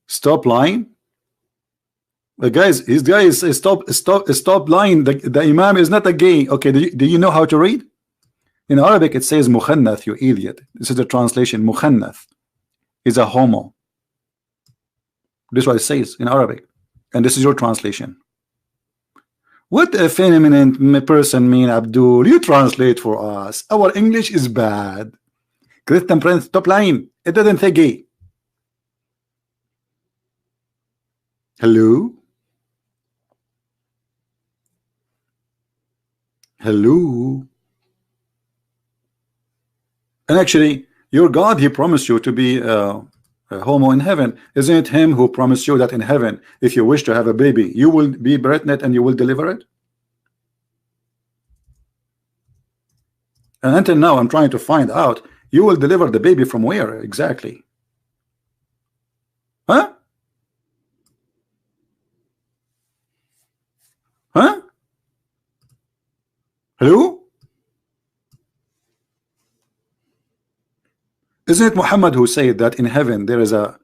Stop lying. The guys, his guy is stop lying. The Imam is not a gay. Okay, do you know how to read? In Arabic it says Mukhannath, you idiot. This is the translation. Mukhannath is a homo. This is what it says in Arabic, and this is your translation. What a feminine person mean, Abdul? You translate for us. Our English is bad. Christian Prince, stop lying. It doesn't say gay. Hello? Hello? And actually, your God, he promised you to be a homo in heaven. Isn't it him who promised you that in heaven, if you wish to have a baby, you will be pregnant and you will deliver it? And until now, I'm trying to find out, you will deliver the baby from where exactly? Huh? Huh? Hello? Isn't it Muhammad who said that in heaven there is a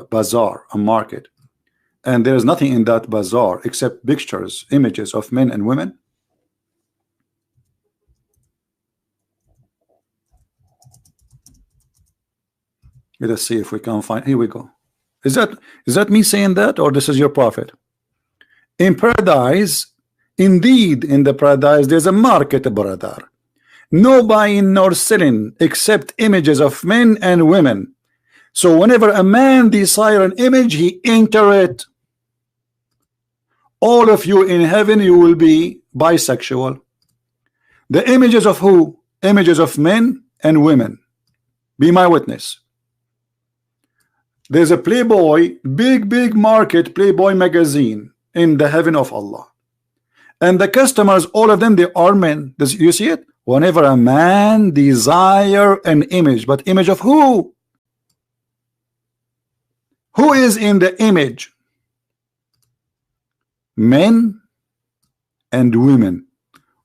bazaar, a market, and there is nothing in that bazaar except pictures, images of men and women? Let us see if we can find. Here we go. Is that me saying that, or this is your prophet? In paradise, indeed, in the paradise, there's a market, brother. No buying nor selling except images of men and women. So whenever a man desire an image, he enter it. All of you in heaven, you will be bisexual. The images of who? Images of men and women. Be my witness. There's a Playboy, big market, Playboy magazine in the heaven of Allah. And the customers, all of them, they are men. Does you see it? Whenever a man desire an image, but image of who? Who is in the image? Men and women.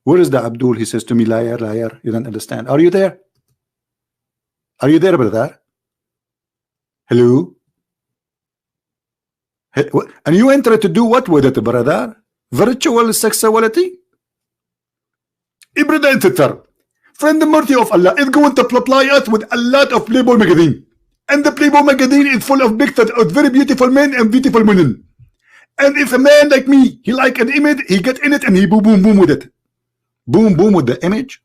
Where is the Abdul? He says to me, liar, liar. You don't understand. Are you there? Are you there, brother? Hello? And you enter to do what with it, brother? Virtual sexuality? Brother and sister, friend the mercy of Allah is going to supply us with a lot of Playboy magazine. And the Playboy magazine is full of pictures of very beautiful men and beautiful women. And if a man like me, he like an image, he get in it and he boom boom boom with it. Boom boom with the image.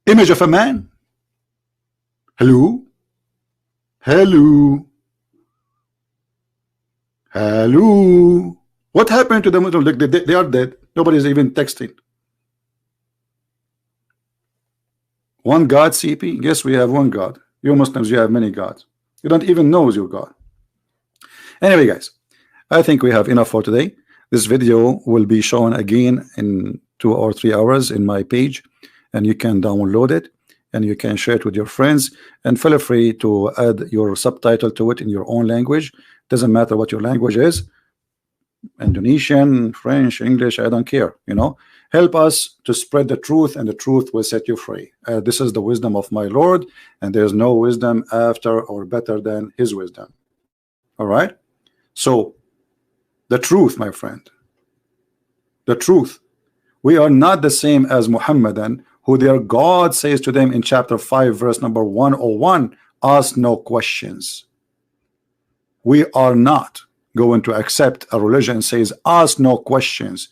Image of a man. Hello? Hello? Hello? What happened to them? Look, they are dead. Nobody's even texting. One God, CP? Yes, we have one God. You Muslims, you have many gods. You don't even know your God. Anyway, guys, I think we have enough for today. This video will be shown again in 2 or 3 hours in my page, and you can download it and you can share it with your friends, and feel free to add your subtitle to it in your own language. Doesn't matter what your language is, Indonesian, French, English, I don't care. Help us to spread the truth, and the truth will set you free. This is the wisdom of my Lord, and there's no wisdom after or better than his wisdom. All right, so the truth, my friend, the truth. We are not the same as Muhammadan, who their God says to them in chapter 5 verse number 101, ask no questions. We are not going to accept a religion says ask no questions.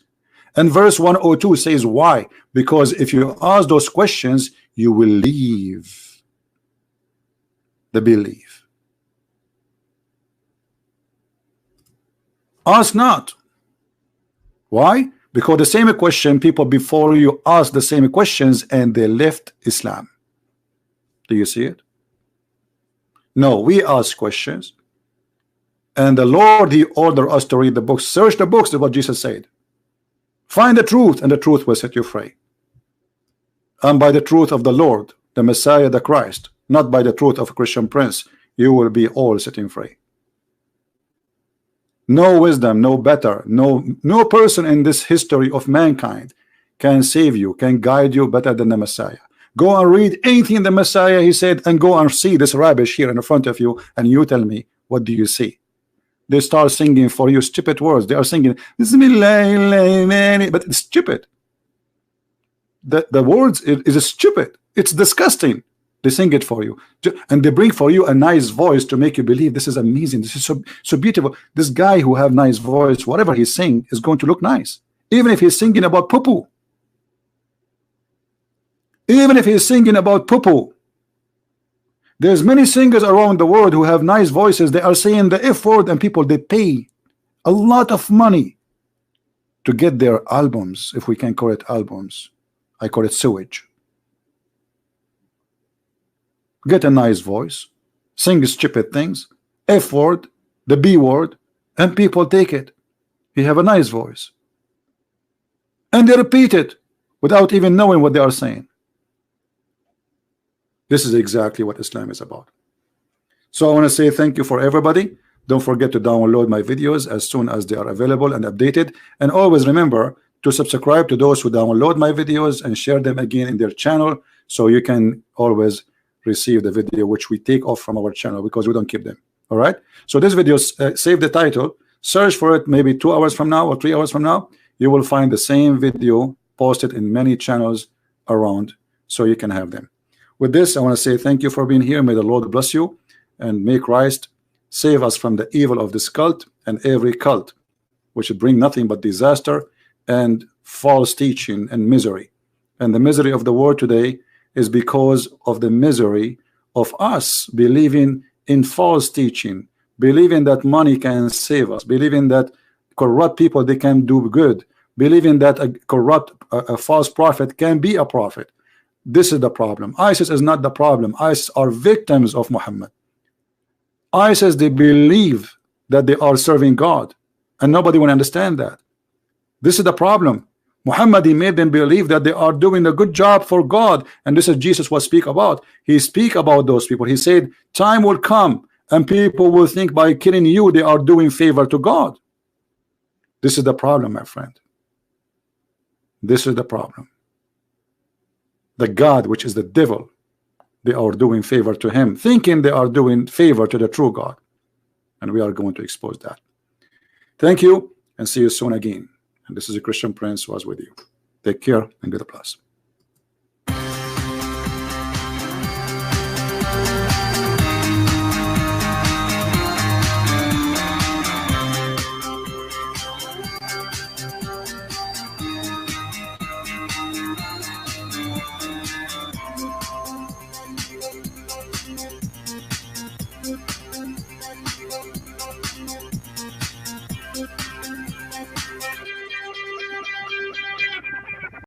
And verse 102 says why? Because if you ask those questions, you will leave the belief. Ask not. Why? Because the same question, people before you asked the same questions and they left Islam. Do you see it? No, we ask questions, and the Lord, he ordered us to read the books. Search the books, is what Jesus said. Find the truth, and the truth will set you free. And by the truth of the Lord, the Messiah, the Christ, not by the truth of a Christian prince, you will be all setting free. No wisdom, no better, no person in this history of mankind can save you, can guide you better than the Messiah. Go and read anything the Messiah he said, and go and see this rubbish here in front of you, and you tell me, what do you see? They start singing for you stupid words. They are singing Bismillah, but it's stupid. The words is stupid. It's disgusting. They sing it for you, and they bring for you a nice voice to make you believe this is amazing, this is so beautiful. This guy who have nice voice, whatever he's singing is going to look nice, even if he's singing about poo-poo. Even if he's singing about poo-poo. There's many singers around the world who have nice voices. They are saying the F word, and people, they pay a lot of money to get their albums, if we can call it albums. I call it sewage. Get a nice voice, sing stupid things, F word, the B word, and people take it. You have a nice voice, and they repeat it without even knowing what they are saying. This is exactly what Islam is about. So I want to say thank you for everybody. Don't forget to download my videos as soon as they are available and updated, and always remember to subscribe to those who download my videos and share them again in their channel, so you can always receive the video which we take off from our channel, because we don't keep them. All right, so this video, save the title, search for it, maybe 2 hours from now or 3 hours from now, you will find the same video posted in many channels around, so you can have them. With this, I want to say thank you for being here. May the Lord bless you, and may Christ save us from the evil of this cult and every cult which would bring nothing but disaster and false teaching and misery. And the misery of the world today is because of the misery of us believing in false teaching, believing that money can save us, believing that corrupt people, they can do good, believing that a false prophet can be a prophet. This is the problem. ISIS is not the problem. ISIS are victims of Muhammad. ISIS, they believe that they are serving God, and nobody will understand that. This is the problem. Muhammad, he made them believe that they are doing a good job for God, and this is Jesus was speak about. He speak about those people. He said time will come and people will think by killing you they are doing favor to God. This is the problem, my friend. This is the problem. The God, which is the devil, they are doing favor to him, thinking they are doing favor to the true God, and we are going to expose that. Thank you, and see you soon again. And this is a Christian Prince who was with you. Take care and God bless.